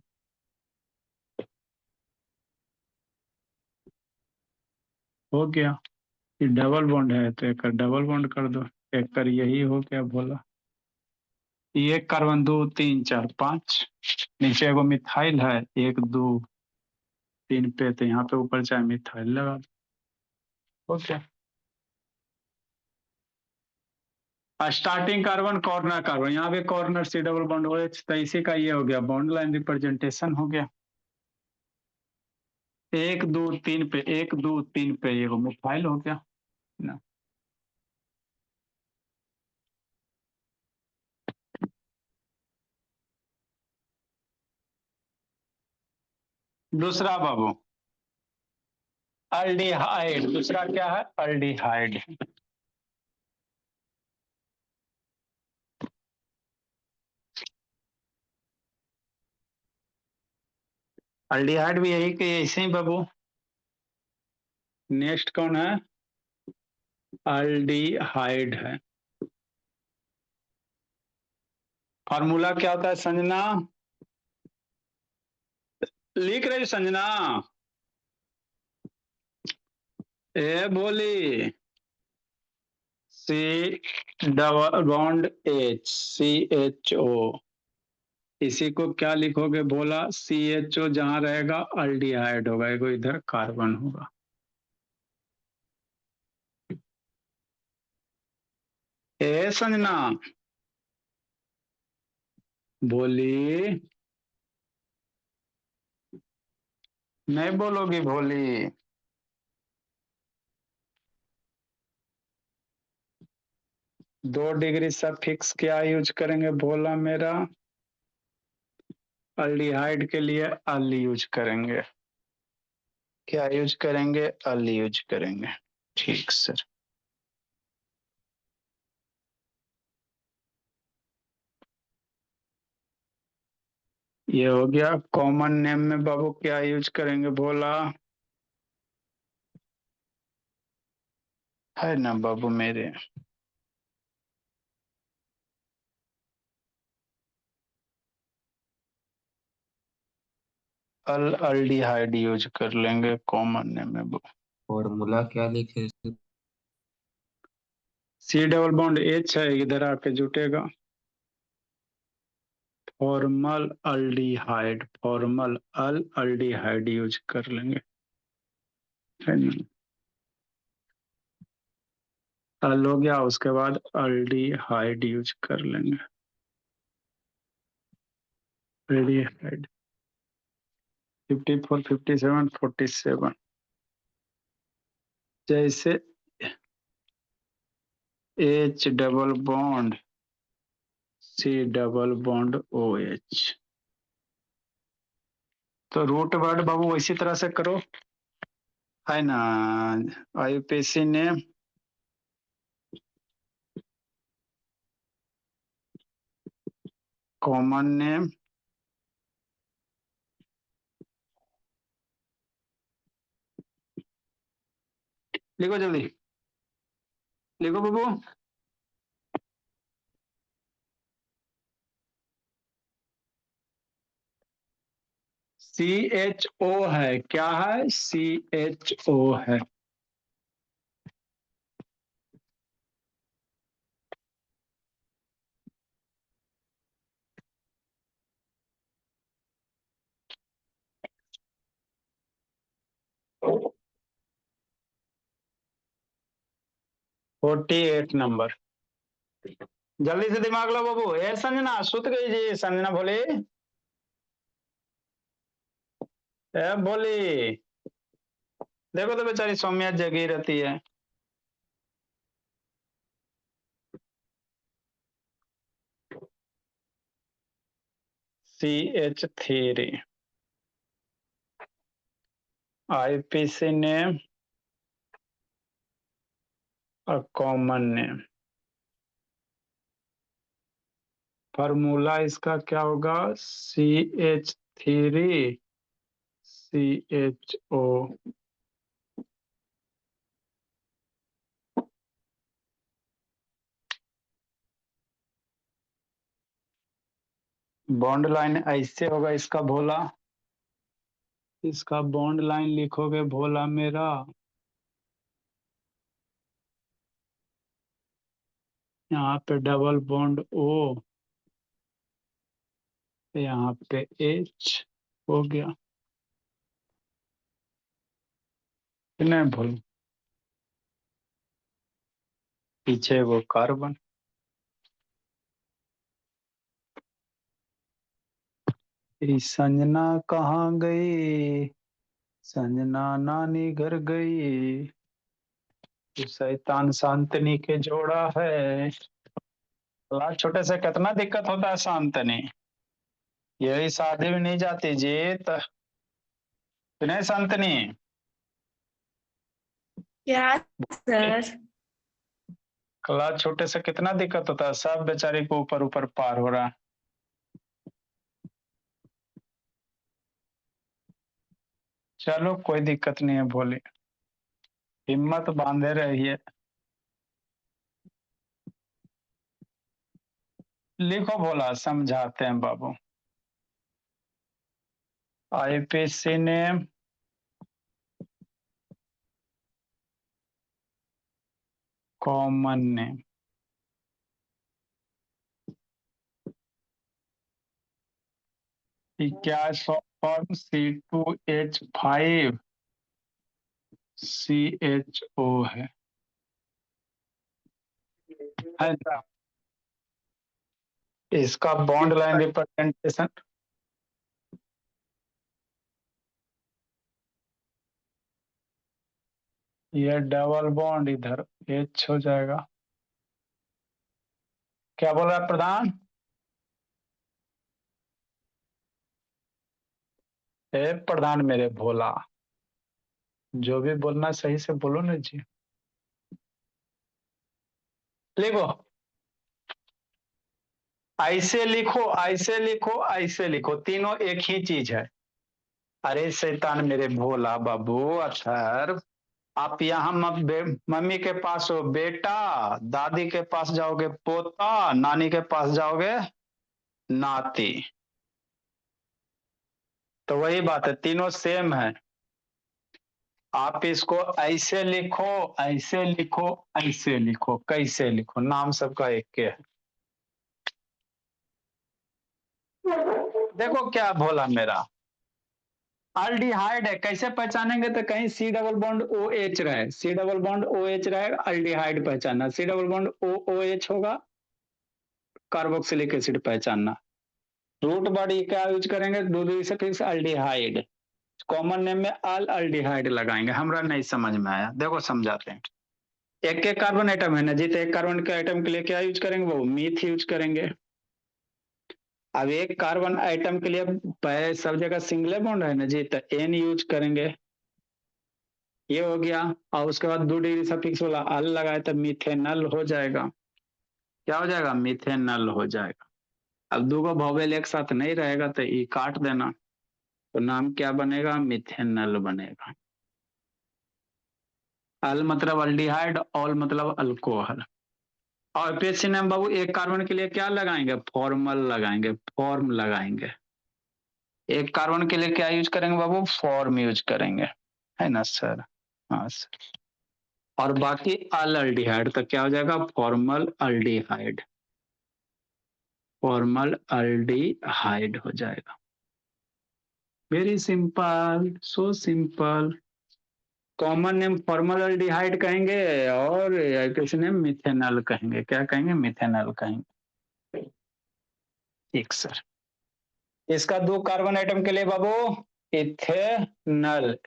हो गया। ये डबल बॉन्ड है तो एक डबल बॉन्ड कर दो, एक कर, यही हो गया भोला। ये कार्बन 2 3 4 5, नीचे एगो मिथाइल है 1 2 3 पे, तो यहाँ पे ऊपर चाहे मिथाइल लगा दो। Okay, starting carbon corner carbon, यहाँ पे corner C double bond OH, तो इसी का ये हो गया बॉन्ड लाइन रिप्रेजेंटेशन हो गया। 1 2 3 पे 1 2 3 पे ये मिथाइल हो गया ना। दूसरा बाबू अल्डिहाइड, दूसरा क्या है अल्डिहाइड। अल्डिहाइड भी यही के ऐसे ही बाबू। नेक्स्ट कौन है अल्डिहाइड है। फार्मूला क्या होता है संजना, लिख रही संजना? ए बोली सी डबल बॉन्ड HCHO, इसी को क्या लिखोगे बोला CHO, जहां रहेगा अल्डिहाइड होगा, एगो इधर कार्बन होगा। ए संजना बोली, नहीं बोलोगी भोली? 2 डिग्री सफिक्स क्या यूज करेंगे बोला मेरा, अल्डिहाइड के लिए अल यूज करेंगे। क्या यूज करेंगे अल यूज करेंगे। ठीक सर। ये हो गया। कॉमन नेम में बाबू क्या यूज करेंगे बोला, है ना बाबू मेरे? अल्डिहाइड यूज कर लेंगे कॉमन नेम में। फॉर्मूला क्या लिखे sir? C double bond H है, इधर आके जुटेगा formaldehyde, formaldehyde use कर लेंगे, है ना? अल हो गया, उसके बाद अल्डिहाइड यूज कर लेंगे। अल्डिहाइड 54 57 47, जैसे H double bond C double bond OH, तो रूट वर्ड बाबू इसी तरह से करो, है ना? IUPAC ने कॉमन नेम, लिखो जल्दी, लिखो बाबू। CHO है, क्या है CHO है। Oh. 48 नंबर, जल्दी से दिमाग लो बाबू। ए संजना सुत गई जी, संजना बोली, ए बोली, देखो तो बेचारी सौम्या जगी रहती है। CH3 IUPAC नेम और कॉमन नेम, फार्मूला इसका क्या होगा CH3 CHO। बॉन्ड लाइन ऐसे होगा इसका भोला, इसका बॉन्ड लाइन लिखोगे भोला मेरा, यहाँ पे डबल बॉन्ड O, यहाँ पे H हो गया, नहीं भूल, पीछे वो कार्बन। ये संजना कहाँ गई, संजना नानी घर गई, ये शैतान शांतनी के जोड़ा है। लाल छोटे से कितना दिक्कत होता है शांतनी, यही शादी में नहीं जाती जीत, नहीं शांतनी। क्या सर? क्लास छोटे से कितना दिक्कत होता है, सब बेचारे को ऊपर ऊपर पार हो रहा है। चलो कोई दिक्कत नहीं है, बोले हिम्मत बांधे रहिए। लिखो भोला, समझाते हैं बाबू। आईपीसी नेम, कॉमन नेम, क्या फॉर्म C2H5 CHO है ना? इसका बॉन्ड लाइन रिप्रेजेंटेशन ये डबल बॉन्ड इधर H हो जाएगा। क्या बोल रहा है प्रधान? ए प्रधान मेरे भोला, जो भी बोलना सही से बोलो ना जी। लिखो, ऐसे लिखो, ऐसे लिखो, ऐसे लिखो, तीनों एक ही चीज है। अरे शैतान मेरे भोला बाबू अथर, आप यहाँ मम्मी के पास हो बेटा, दादी के पास जाओगे पोता, नानी के पास जाओगे नाती। तो वही बात है, तीनों सेम है। आप इसको ऐसे लिखो, ऐसे लिखो, ऐसे लिखो, कैसे लिखो, नाम सबका एक के है। देखो क्या भोला मेरा, अल्डिहाइड है, कैसे पहचानेंगे? तो कहीं C डबल बॉन्ड OH रहे, C डबल बॉन्ड OH रहेगा, अल्डिहाइड पहचानना। C डबल बॉन्ड OH होगा, कार्बोक्सिलिक एसिड पहचानना। रूट बॉडी क्या यूज करेंगे? दूसरी से फिक्स अल्डिहाइड, कॉमन नेम में अल अल्डिहाइड लगाएंगे। हमरा नहीं समझ में आया, देखो समझाते हैं। एक एक कार्बन आइटम है ना जी, तो एक कार्बन के आइटम के लिए क्या यूज करेंगे? वो मीथ यूज करेंगे। अब एक कार्बन आइटम के लिए सब जगह सिंगल बॉन्ड है ना जी, तो N यूज करेंगे। ये हो गया, और उसके बाद 2 डिग्री सफिक्स वाला अल लगाए तो मिथेनल हो जाएगा। क्या हो जाएगा? मिथेनल हो जाएगा। अब दो को वोवेल एक साथ नहीं रहेगा तो ई काट देना, तो नाम क्या बनेगा? मिथेनल बनेगा। अल मतलब अल्डिहाइड, ऑल मतलब अल्कोहल। और पेप्सी नेम बाबू, एक कार्बन के लिए क्या लगाएंगे? फॉर्मल लगाएंगे, फॉर्म लगाएंगे। एक कार्बन के लिए क्या यूज करेंगे बाबू? फॉर्म यूज करेंगे, है ना सर? हाँ सर। और बाकी अल अल्डिहाइड तो क्या हो जाएगा? फॉर्मल अल्डिहाइड, फॉर्मल अल्डिहाइड हो जाएगा। Very simple, so simple. Common name formal aldehyde कहेंगे और किसी नेम मिथेनॉल कहेंगे। क्या कहेंगे? मिथेनॉल कहेंगे। ठीक सर। इसका 2 कार्बन आइटम के लिए बाबू इथेनॉल,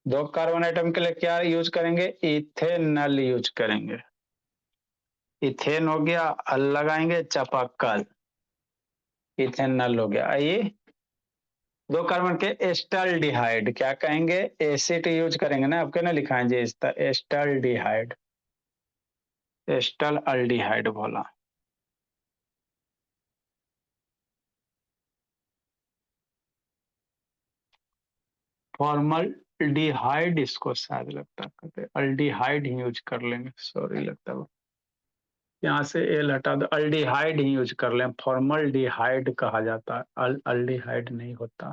2 कार्बन आइटम के लिए क्या यूज करेंगे? इथेनॉल यूज करेंगे। इथेन हो गया, अल लगाएंगे, चापाकल, इथेनॉल हो गया। आइए 2 कार्बन के एस्टल्डिहाइड, क्या कहेंगे? एसिड यूज करेंगे ना, आपके ना लिखा है जी इसका एस्टल्डिहाइड, एस्टल अल्डिहाइड बोला। फॉर्मल डिहाइड इसको शायद लगता है, अल्डिहाइड ही यूज कर लेंगे, सॉरी लगता है। यहाँ से एल हटा दो, अल्डिहाइड ही यूज कर लें, फॉर्मल डिहाइड कहा जाता है, अल्डिहाइड नहीं होता।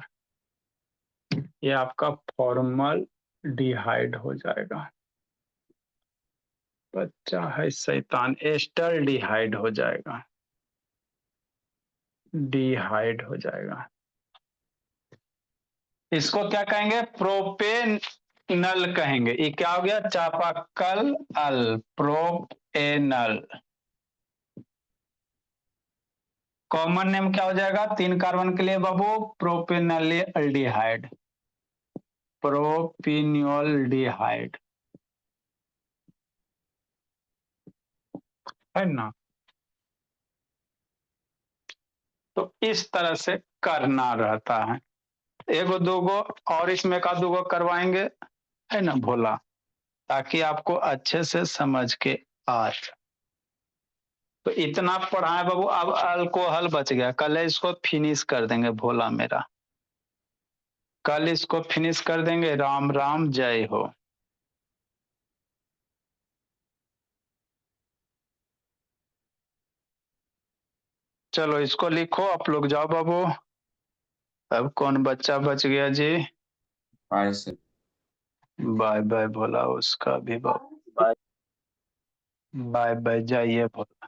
ये आपका फॉर्मल डिहाइड हो जाएगा। बच्चा है शैतान, एस्टर डिहाइड हो जाएगा, डिहाइड हो जाएगा। इसको क्या कहेंगे? प्रोपेनल कहेंगे। ये क्या हो गया? चापाकल अल, प्रोपेनल। कॉमन नेम क्या हो जाएगा 3 कार्बन के लिए बाबू? प्रोपेनॉल्डिहाइड। प्रोपिनोल्डिहाइड है ना। तो इस तरह से करना रहता है। एगो दूगो और इसमें का दूगो करवाएंगे, है ना भोला, ताकि आपको अच्छे से समझ के आ जाए। तो इतना पढ़ाए बाबू, अब अल्कोहल बच गया, कल इसको फिनिश कर देंगे भोला मेरा, कल इसको फिनिश कर देंगे। राम राम, जय हो। चलो इसको लिखो, आप लोग जाओ बाबू। अब कौन बच्चा बच गया जी? Bye sir. Bye bye Bhola, उसका भी बाय बाय, जाइए भोला।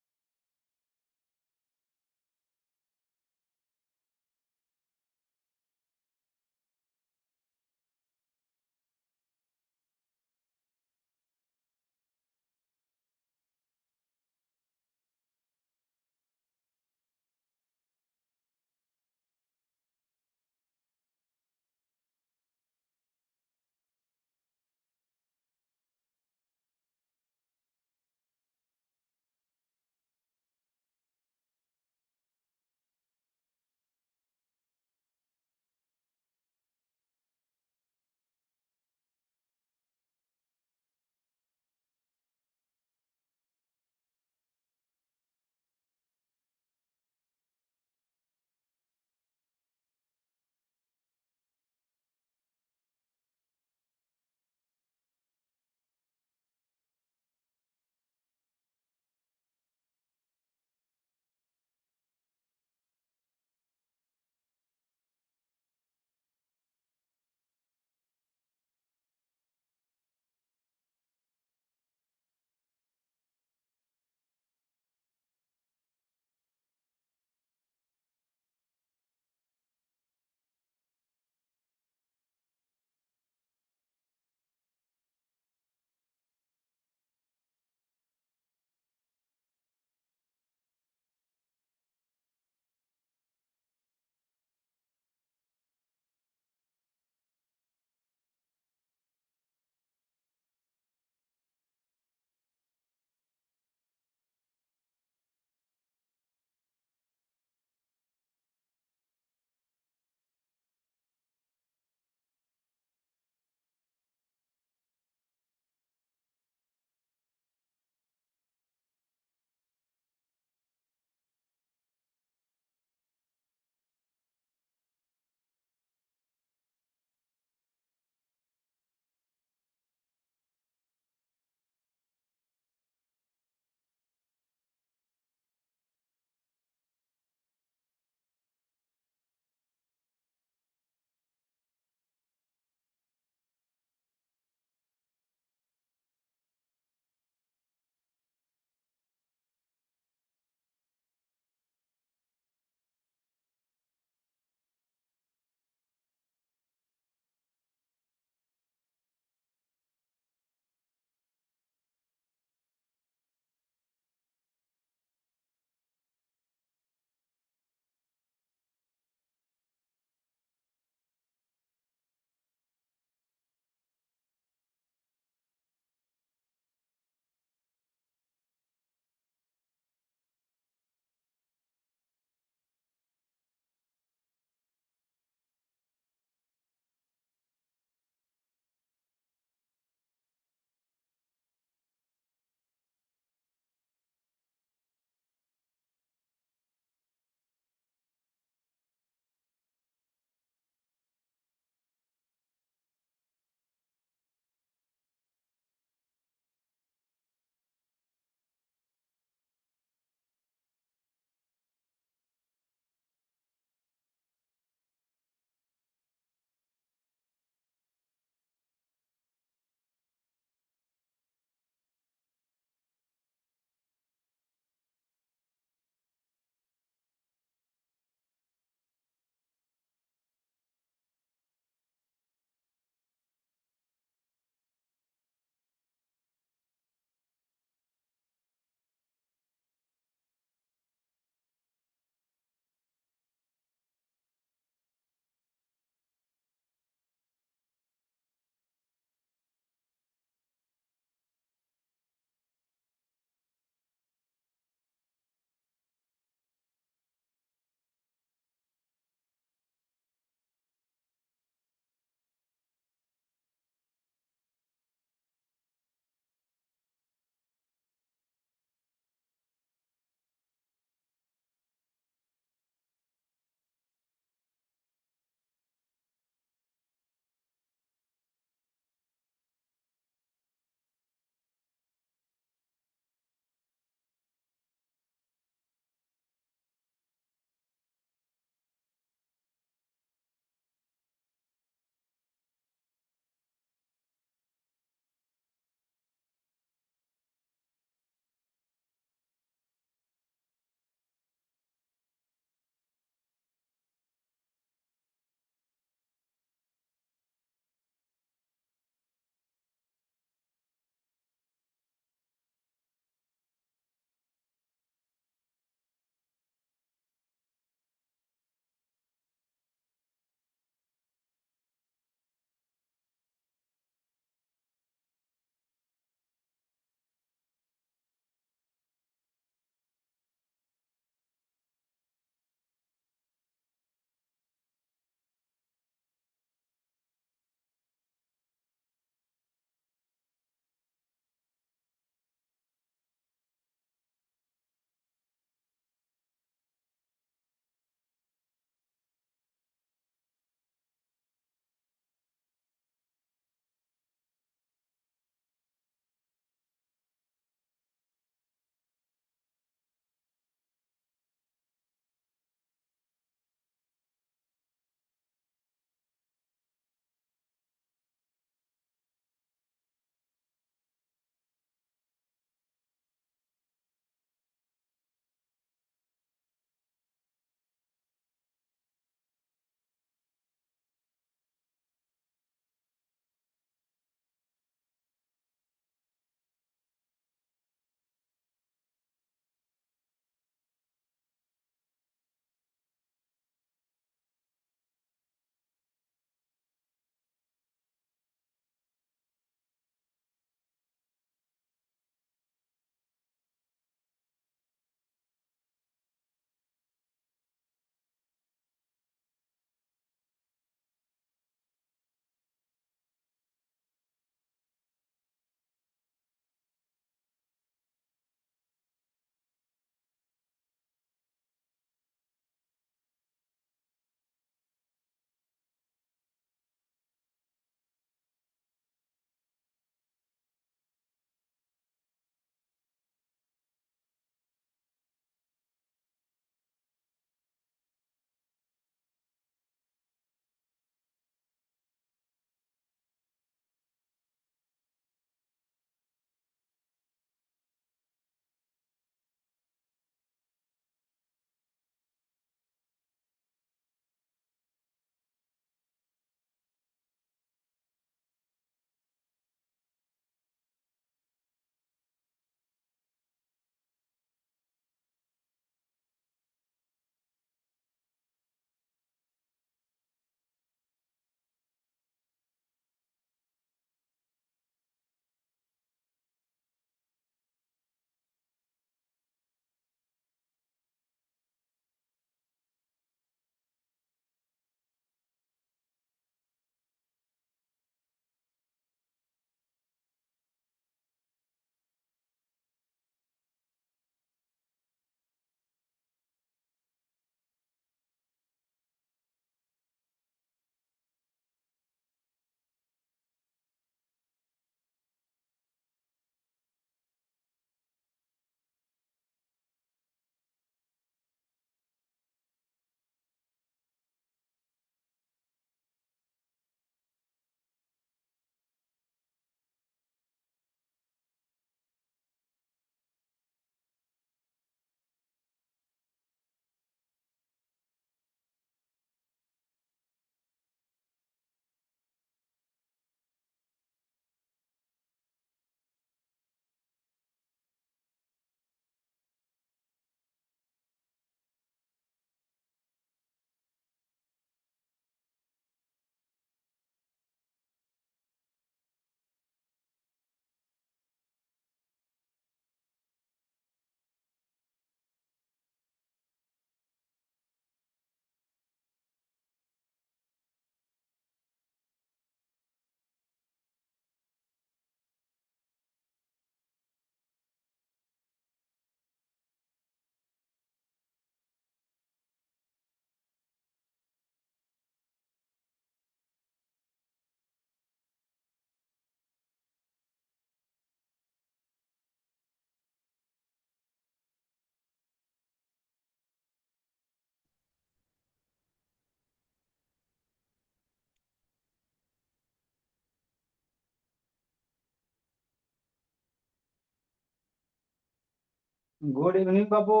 गुड इवनिंग बाबू।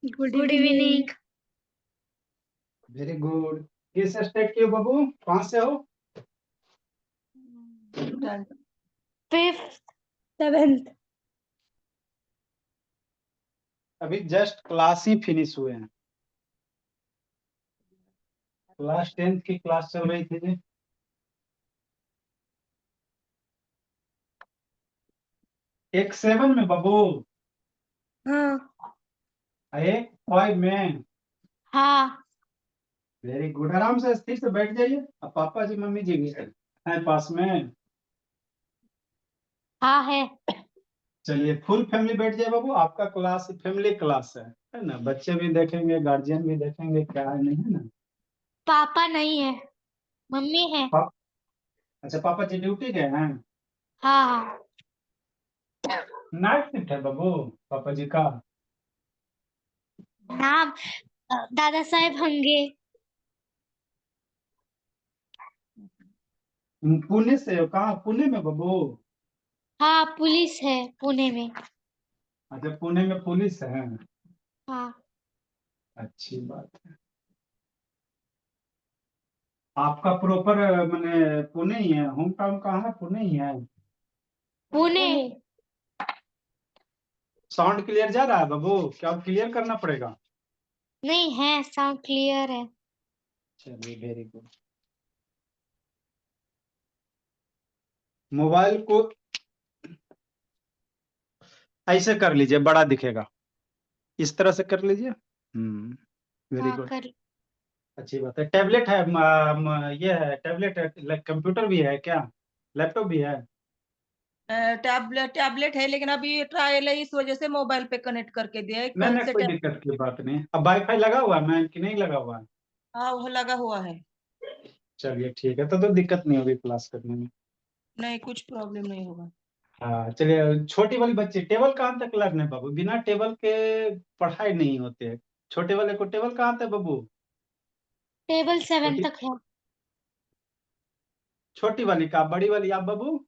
Good evening. Very good. किस स्टेट के हो बाबू, कहाँ से हो? Fifth, seventh. अभी जस्ट क्लास ही फिनिश हुए हैं। क्लास 10th की क्लास चल रही थी जी। एक 7 में बाबू, हाँ एक 5 में। हाँ। Very good. आराम से स्थिर से बैठ जाइए। अब पापा जी मम्मी जी भी हैं पास में। हाँ है। चलिए फुल फैमिली बैठ जाए बाबू। आपका क्लास फैमिली क्लास है ना? बच्चे भी देखेंगे, गार्जियन भी देखेंगे, क्या है नहीं है ना? पापा नहीं है, मम्मी है। पा, अच्छा पापा जी ड्यूटी गए हैं। हाँ हाँ। नाइट शिफ्ट है बाबू पापा जी का। नाम दादा साहेब होंगे। पुणे से हो? कहाँ पुणे में बाबू? हाँ पुलिस है पुणे में। अच्छा पुणे में पुलिस है। हाँ अच्छी बात है। आपका प्रॉपर मैंने पुणे ही है? होम टाउन कहाँ है? पुणे ही है। पुणे। साउंड क्लियर जा रहा है बाबू? क्या क्लियर करना पड़ेगा? नहीं है, साउंड क्लियर है। चलिए वेरी गुड। मोबाइल को ऐसे कर लीजिए, बड़ा दिखेगा। इस तरह से कर लीजिए। वेरी हाँ गुड। कर। अच्छी बात है। टैबलेट है ये है टैबलेट है, कंप्यूटर भी है क्या? लैपटॉप भी है? टैबलेट है, लेकिन अभी ट्रायल है, इस वजह से मोबाइल पे कनेक्ट करके दिया है। नहीं कल नहीं से कोई दिक्कत की बात नहीं। अब वाईफाई लगा हुआ है मैम कि नहीं लगा हुआ है? हाँ वो लगा हुआ है। चलिए ठीक है, तो दिक्कत नहीं होगी क्लास करने में। नहीं, कुछ प्रॉब्लम नहीं होगा। हाँ चलिए। छोटी वाली बच्ची टेबल कहाँ तक लर्न है बाबू? बिना टेबल के पढ़ाई नहीं होते है। छोटे वाले को टेबल कहाँ तक बाबू? टेबल 7 छोटी तक है। छोटी वाली का, बड़ी वाली आप बाबू?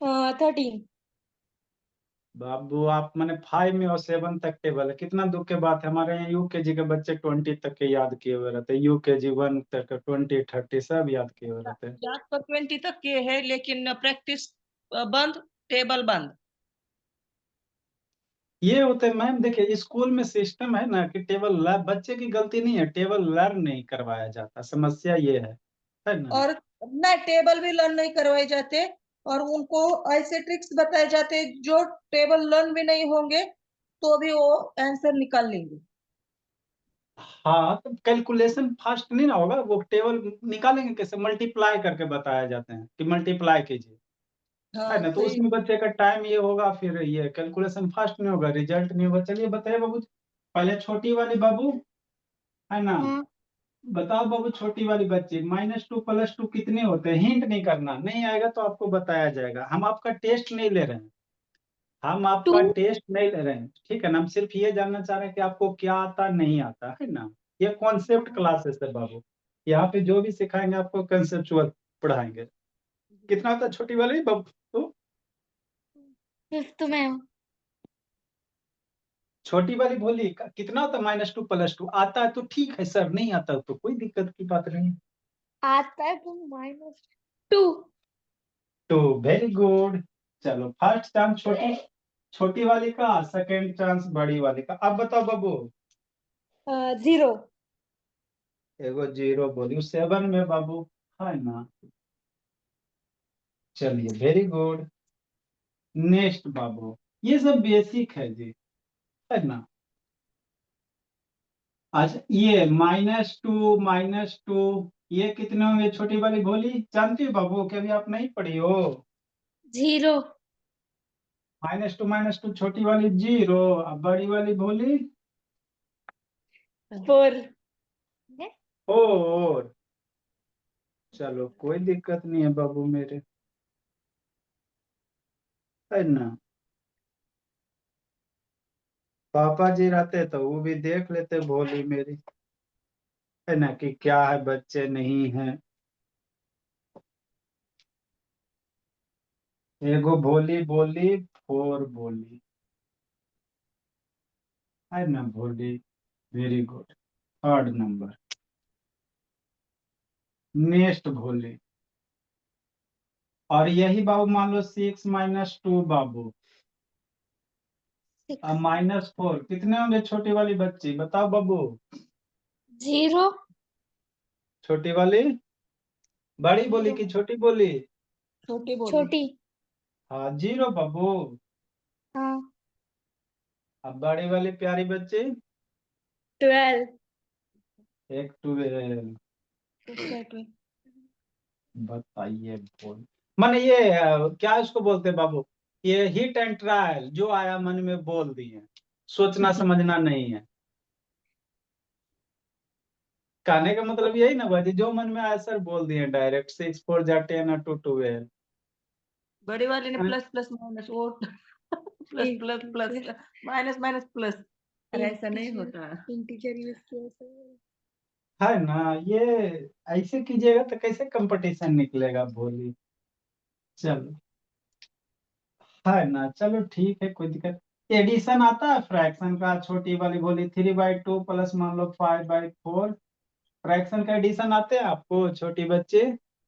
13। बाबू आप मैंने 5 में और 7 तक टेबल है, कितना दुख की बात है। हमारे यहाँ यूकेजी के बच्चे 20 तक के याद किए हुए रहते हैं। यूकेजी 1 तक 20 30 सब याद किए हुए रहते हैं। याद तो 20 तक के है, लेकिन प्रैक्टिस बंद, टेबल बंद। ये होते हैं मैम, देखिए स्कूल में सिस्टम है ना कि टेबल लर्न, बच्चे की गलती नहीं है, टेबल लर्न नहीं करवाया जाता। समस्या ये है ना? और ना टेबल भी लर्न नहीं करवाए जाते, और उनको ऐसे ट्रिक्स बताए जाते जो टेबल लर्न भी नहीं होंगे तो भी वो आंसर निकाल लेंगे। हाँ तो कैलकुलेशन फास्ट नहीं ना होगा, वो टेबल निकालेंगे कैसे? मल्टीप्लाई करके बताया जाते हैं कि मल्टीप्लाई कीजिए, है हाँ ना? तो सही। उसमें बच्चे का टाइम ये होगा, फिर ये कैलकुलेशन फास्ट नहीं होगा, रिजल्ट नहीं होगा। चलिए बताइए बाबू। पहले छोटी वाली बाबू, है ना? हाँ बताओ बाबू, छोटी वाली बच्ची -2 +2 कितने होते हैं? हिंट नहीं करना, नहीं आएगा तो आपको बताया जाएगा। हम आपका टेस्ट नहीं ले रहे हैं। हम टू। आपका टेस्ट नहीं ले रहे हैं, ठीक है ना? हम सिर्फ ये जानना चाह रहे हैं कि आपको क्या आता नहीं आता, है ना? ये कॉन्सेप्ट क्लासेस है बाबू। यहाँ पे जो भी सिखाएंगे आपको कंसेप्चुअल पढ़ाएंगे। कितना होता है छोटी वाली बाबू? तो फिफ्थ में हूँ। छोटी वाली बोली कितना होता है? -2 +2 आता है तो ठीक है सर, नहीं आता तो कोई दिक्कत की बात नहीं। आता है तो -2। तो वेरी गुड। चलो फर्स्ट चांस छोटी छोटी वाली का, सेकंड चांस बड़ी वाली का। अब बताओ बाबू। 0। एगो 0 बोली 7 में बाबू, है ना? चलिए वेरी गुड। नेक्स्ट बाबू, ये सब बेसिक है जी, है ना? अच्छा ये -2 ये कितने होंगे? छोटी वाली भोली जानती हो बाबू कि अभी आप नहीं पढ़ी हो? 0। -2 छोटी वाली 0, अब बड़ी वाली भोली 4। 4। चलो कोई दिक्कत नहीं है बाबू मेरे, है ना? पापा जी रहते तो वो भी देख लेते भोली मेरी, है ना, कि क्या है बच्चे नहीं है। एगो भोली बोली 4 बोली है ना भोली। Very good. Third number next भोली। और यही बाबू मान लो 6 - 2 बाबू। अब -4 कितने होंगे छोटी वाली बच्ची बताओ बाबू। 0। छोटी वाली बड़ी बोली की छोटी बोली। छोटी बोली। छोटी। हाँ 0 बाबू। हाँ। अब बड़ी वाली प्यारी बच्ची 12। एक 12। Exactly. बताइए बोल माने ये क्या इसको बोलते हैं बाबू। ये हिट एंड ट्रायल जो आया मन में बोल दिए। सोचना समझना नहीं है। कहने का मतलब यही ना बाजी जो मन में आया सर बोल दिए डायरेक्ट। 6 4 जा 10 और 2 12। बड़ी वाली ने हाँ। प्लस प्लस माइनस वो plus plus plus minus minus plus. अरे ऐसा नहीं होता। इंटीजर यूज किया सर। है ना ये ऐसे कीजिएगा तो कैसे कंपटीशन निकलेगा भोली। चलो है ना चलो ठीक है कोई दिक्कत। एडिशन आता है फ्रैक्शन का छोटी वाली बोली 3/2 प्लस मान लो 5/4। फ्रैक्शन का एडिशन आते हैं आपको छोटी बच्चे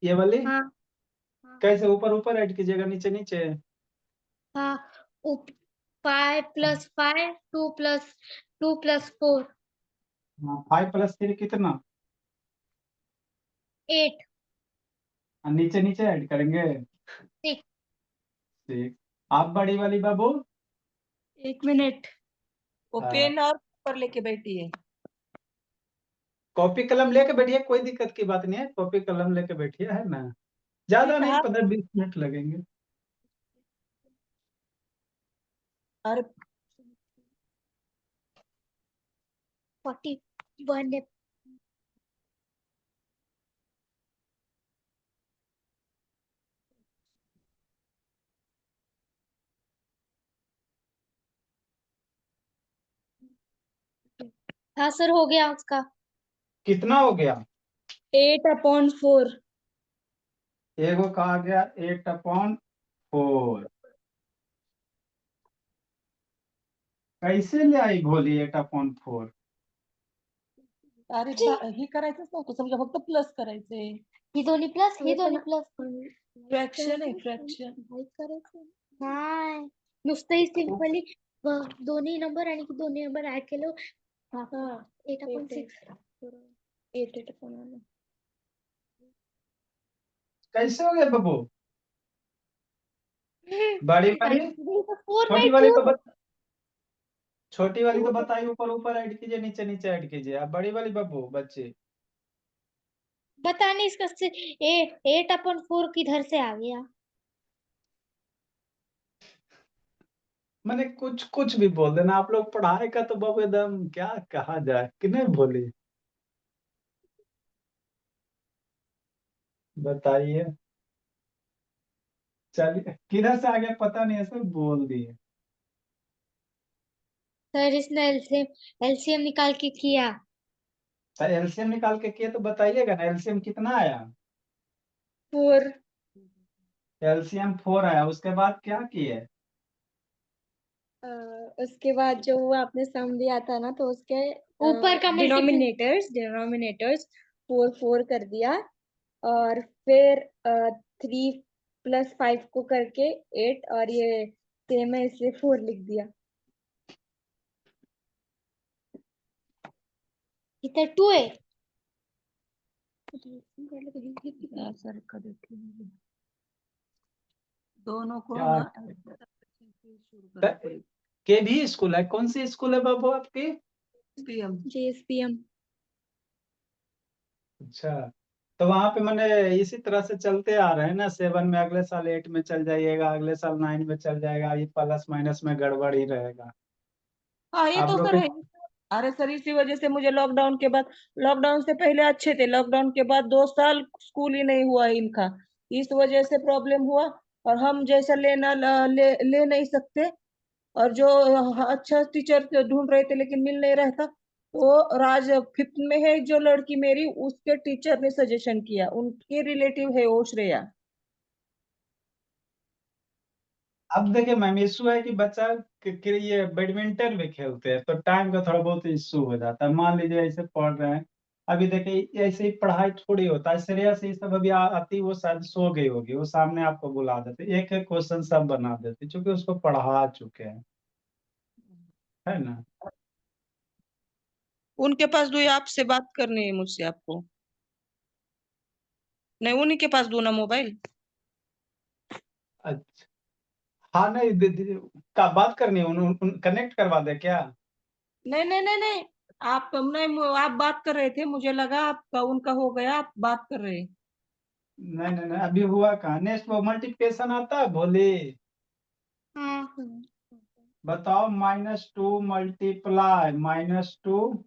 ये वाली। हाँ हाँ कैसे ऊपर ऊपर ऐड कीजिएगा नीचे नीचे। हाँ। 5 + 5 2 + 4 5 + 3 कितना 8 नीचे नीचे ऐड करेंगे 6। 6। आप बड़ी वाली बाबू। 1 मिनट वो हाँ। पेन और पेपर लेके बैठी है। कॉपी कलम लेके बैठिए कोई दिक्कत की बात नहीं है। कॉपी कलम लेके बैठिए है ना। ज्यादा नहीं कहा 15 20 मिनट लगेंगे। अरे 41 है। हाँ सर हो गया उसका। कितना हो गया 8/4। एगो कहा गया 8/4। कैसे ले आई भोली 8/4। अरे हे करायचंच नव्हतं समजा फक्त प्लस करायचंय. ही दोन्ही प्लस ही दोन्ही प्लस फ्रॅक्शन आहे फ्रॅक्शन. नाही नुसतंही सिंपली दोन्ही नंबर आणि दोन्ही नंबर ऍड केलं. 8/6 8/8 कैसे हो गया बाबू। बड़ी वाली छोटी वाली तो 4/2 छोटी वाली तो बताइए ऊपर ऊपर ऐड कीजिए नीचे नीचे ऐड कीजिए। अब बड़ी वाली बाबू बच्चे बता नहीं इसका 8/4 किधर से आ गया। मैंने कुछ कुछ भी बोल देना आप लोग पढ़ाई का तो बाबू एकदम क्या कहा जाए कि नहीं भोली। बताइए चलिए किधर से आ गया पता नहीं है सब बोल दिए। सर इसने एलसीएम निकाल के किया। सर एलसीएम निकाल के किए तो बताइएगा ना एलसीएम कितना आया। 4 एलसीएम 4 आया उसके बाद क्या किए। उसके बाद जो वो आपने सम दिया था ना तो उसके ऊपर का डिनोमिनेटर्स 4 कर दिया और फिर 3 + 5 को करके 8 और ये सेम है इसलिए 4 लिख दिया। इधर 2 है। सर का देखिए दोनों को क्या ना शुरू करना पड़ेगा. के भी स्कूल है कौन सी स्कूल है बाबू आपकी। पीएम JSPM अच्छा तो वहां पे मैंने इसी तरह से चलते आ रहे हैं ना 7 में अगले साल 8 में चल जाइएगा अगले साल 9 में चल जाएगा ये प्लस माइनस में गड़बड़ ही रहेगा। हाँ ये आप तो लोग सर के है. अरे सर इसी वजह से मुझे लॉकडाउन के बाद लॉकडाउन से पहले अच्छे थे लॉकडाउन के बाद 2 साल स्कूल ही नहीं हुआ इनका. इस वजह से प्रॉब्लम हुआ और हम जैसा ले नहीं सकते और जो अच्छा टीचर ढूंढ रहे थे लेकिन मिल नहीं रहा था तो राज 5th में है जो लड़की मेरी उसके टीचर ने सजेशन किया उनके रिलेटिव है वो श्रेया. अब देखिए मैम, इशू है कि बच्चा ये बैडमिंटन भी खेलते हैं तो टाइम का थोड़ा बहुत इशू हो जाता है। मान लीजिए ऐसे पढ़ रहे हैं, अभी देखिए ऐसे ही पढ़ाई थोड़ी होता है। श्रेया से ये सब अभी आती, वो शायद सो गई होगी, वो सामने आपको बुला देते, एक एक क्वेश्चन सब बना देते क्योंकि उसको पढ़ा चुके हैं, है ना। उनके पास दो या आपसे बात करनी है मुझसे आपको? नहीं, उन्हीं के पास दो ना मोबाइल। अच्छा, हाँ नहीं का बात करनी है, कनेक्ट करवा दे क्या? नहीं नहीं नहीं नहीं, आप नहीं, आप बात कर रहे थे, मुझे लगा आपका उनका हो गया, आप बात कर रहे। नहीं नहीं नहीं, अभी हुआ कहाँ। नेक्स्ट वो मल्टीप्लिकेशन आता है भोली, बताओ। -2 मल्टीप्लाई -2,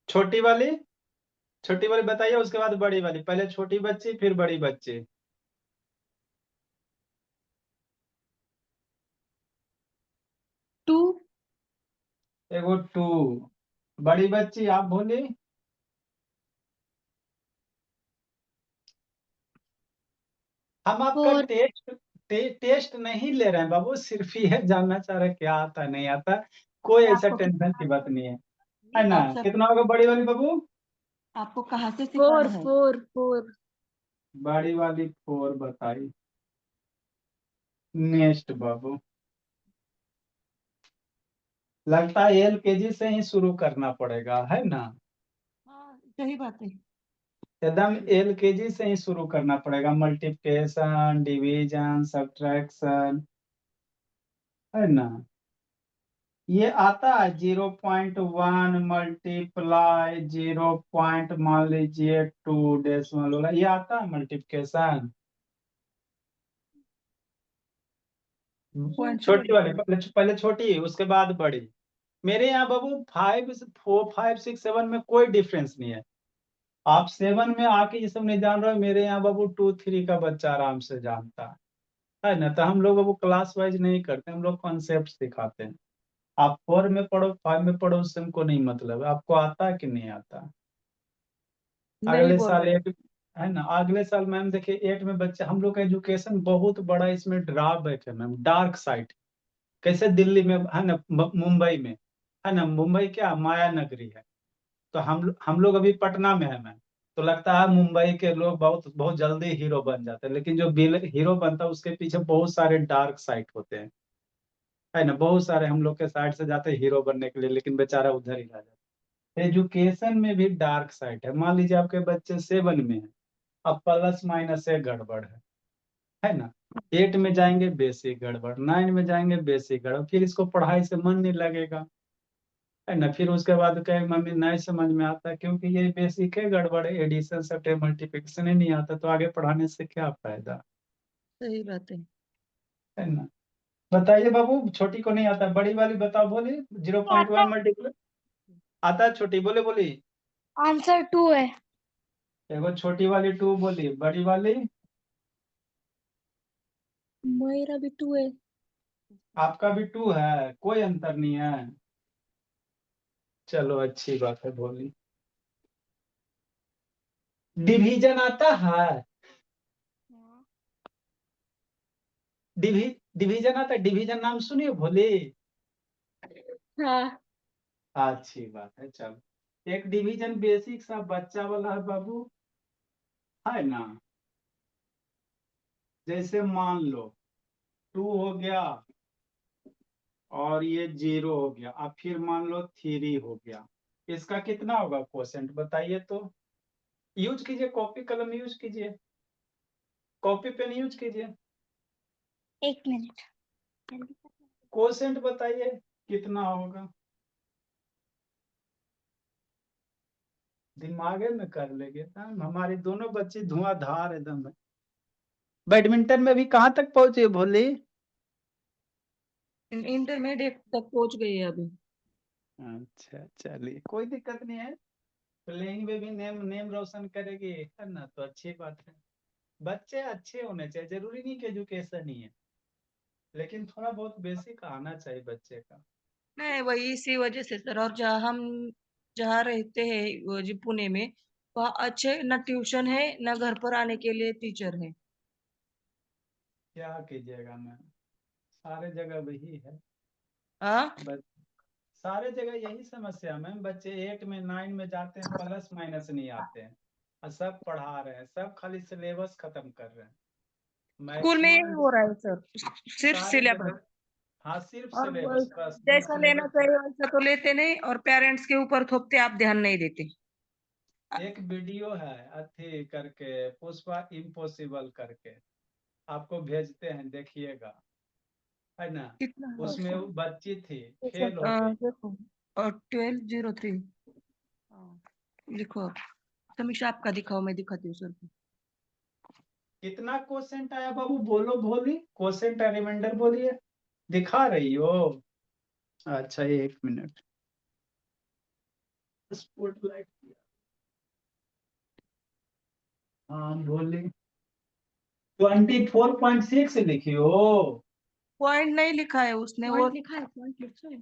छोटी वाली, छोटी वाली बताइए, उसके बाद बड़ी वाली। पहले छोटी बच्ची फिर बड़ी बच्ची। 2। एगो 2, बड़ी बच्ची आप बोली। हम आपका 4। टेस्ट नहीं ले रहे हैं बाबू, सिर्फ ये जानना चाह रहे हैं क्या आता नहीं आता। कोई ऐसा आपको टेंशन की बात नहीं है ना। आप सर, कितना होगा बड़ी वाली बाबू? आपको कहाँ से सिखाना 4 है? 4 4। बड़ी वाली 4 बताई। नेक्स्ट बाबू, लगता है LKG से ही शुरू करना पड़ेगा, है ना। हाँ, सही बात है। एकदम LKG से ही शुरू करना पड़ेगा। मल्टीप्लिकेशन, डिवीजन, सब्ट्रैक्शन, है ना। ये आता है 0.1 मल्टीप्लाई 0. मान लीजिए 2 डेसिमल वाला, ये आता है मल्टीप्लिकेशन। पॉइंट से छोटी बड़ी। वाली पहले छोटी, उसके बाद बड़ी। मेरे यहाँ बाबू 5 4 5 6 7 में कोई डिफरेंस नहीं है। आप 7 में आके ये सब नहीं जान रहे हो, मेरे यहाँ बाबू 2 3 का बच्चा आराम से जानता है ना। तो हम लोग बाबू क्लास वाइज नहीं करते, हम लोग कॉन्सेप्ट सिखाते हैं। आप 4 में पढ़ो 5 में पढ़ो, उससे हमको नहीं मतलब है। आपको आता है कि नहीं आता? नहीं अगले बोल साल रहे। 8, है ना। अगले साल मैम देखिए 8 में बच्चे, हम लोग का एजुकेशन बहुत बड़ा इसमें ड्रॉबैक है मैम, डार्क साइड। कैसे दिल्ली में है ना, मुंबई में है ना, मुंबई क्या माया नगरी है। तो हम लोग अभी पटना में है मैम। तो लगता है मुंबई के लोग बहुत बहुत जल्दी हीरो बन जाते हैं, लेकिन जो हीरो बनता है उसके पीछे बहुत सारे डार्क साइड होते हैं, है ना। बहुत सारे हम लोग के साइड से जाते हैं हीरो बनने के लिए, लेकिन बेचारा उधर ही रह जाता है। एजुकेशन में भी डार्क साइड है। मान लीजिए आपके बच्चे 7 में है, अब प्लस माइनस से गड़बड़ है ना। 8 में जाएंगे बेसिक गड़बड़, 9 में जाएंगे बेसिक गड़बड़, फिर इसको पढ़ाई से मन नहीं लगेगा, है ना। फिर उसके बाद कहे मम्मी नहीं समझ में आता, क्योंकि ये बेसिक है गड़बड़ है, एडिशन सब्ट्रैक्शन मल्टीप्लिकेशन ही नहीं आता, तो आगे पढ़ाने से क्या फायदा, सही बात है। है ना। बताइए बाबू, छोटी को नहीं आता, बड़ी वाली बताओ बोली। 0.1 मल्टीप्लाई आता है छोटी, बोले बोली। आंसर 2 है। देखो छोटी वाली 2 बोली, बड़ी वाली मेरा भी 2 है। आपका भी 2 है, कोई अंतर नहीं है। चलो अच्छी बात है बोली। डिवीजन आता है? डिवी डिवीजन आता है? डिवीजन नाम सुनिए भोली। हाँ। अच्छी बात है। चलो एक डिवीजन बेसिक सा बच्चा वाला है बाबू, है ना। जैसे मान लो 2 हो गया और ये 0 हो गया, अब फिर मान लो 3 हो गया। इसका कितना होगा क्वोशेंट बताइए तो। यूज कीजिए, कॉपी कलम यूज कीजिए, कॉपी पेन यूज कीजिए। 1 मिनट। क्वोशेंट बताइए कितना होगा, दिमागे में कर लेंगे। हमारी दोनों बच्ची धुआंधार एकदम है। बैडमिंटन में भी कहाँ तक पहुंचे भोली? इंटरमीडिएट तक पहुंच गई है अभी। अच्छा चलिए, कोई दिक्कत नहीं है। प्लेइंग में भी नेम नेम रोशन करेगी, है ना, तो अच्छी बात है। बच्चे अच्छे होने चाहिए, जरूरी नहीं कि एजुकेशन ही है, लेकिन थोड़ा बहुत बेसिक आना चाहिए बच्चे का। नहीं, वही इसी वजह से सर, और जहाँ हम जहाँ रहते हैं वो जी पुणे में, वहाँ अच्छे न ट्यूशन है न घर पर आने के लिए टीचर है। क्या कीजिएगा मैम, सारे जगह वही है। हाँ सारे जगह यही समस्या मैम, बच्चे 8 में 9 में जाते हैं, प्लस माइनस नहीं आते हैं, और सब पढ़ा रहे हैं, सब खाली सिलेबस खत्म कर रहे हैं। स्कूल में यही मैक्सिमम हो रहा है सर, सिर्फ सारे सिलेबस। जगह, हाँ सिर्फ और सिलेबस, बस जैसा लेना सिलेबस। चाहिए वैसा तो लेते नहीं, और पेरेंट्स के ऊपर थोपते, आप ध्यान नहीं देते। एक वीडियो है अथी करके, पुष्पा इम्पॉसिबल करके, आपको भेजते हैं, देखिएगा, है ना। कितना है उसमें उसका? वो बच्ची थी, फेल हो गई। देखो, और 1203 लिखो। समीक्षा आपका दिखाओ, मैं दिखाती हूँ सर को। कितना क्वेश्चन आया बाबू, बोलो बोली, क्वेश्चन रिमाइंडर बोलिए, दिखा रही हो। अच्छा 1 मिनट, स्पॉटलाइट, हाँ बोली। 24.6 लिखी हो। पॉइंट नहीं लिखा है उसने, वो लिखा है, पॉइंट लिखा है।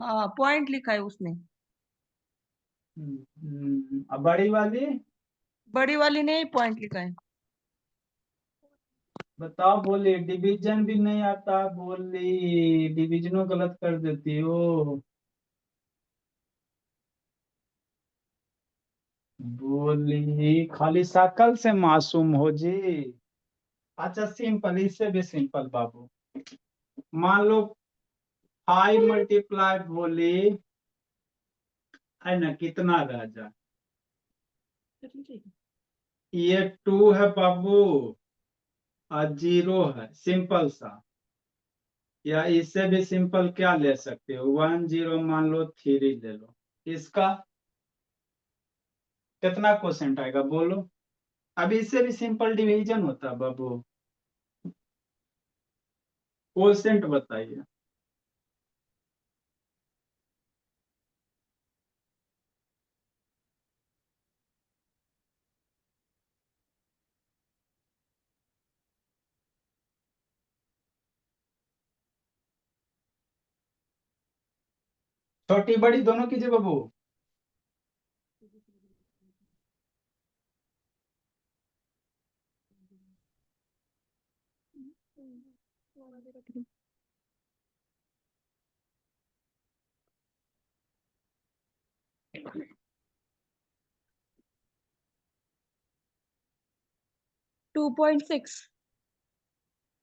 हाँ पॉइंट लिखा है उसने। अब बड़ी वाली बड़ी वाली ने पॉइंट लिखा है। बताओ, बोली डिवीजन भी नहीं आता, बोली डिवीजनों गलत कर देती हो, बोली खाली शकल से मासूम हो जी। अच्छा सिंपल, इससे भी सिंपल बाबू, मान लो 5 मल्टीप्लाई बोली, है ना, कितना रह जाए। ये 2 है बाबू, और 0 है, सिंपल सा। या इससे भी सिंपल क्या ले सकते हो, 1 0 मान लो, 3 ले लो। इसका कितना क्वेश्चन आएगा बोलो। अब इससे भी सिंपल डिवीजन होता है बाबू, क्वेश्चन बताइए। छोटी बड़ी दोनों कीजिए बाबू। हम्म। 2.6।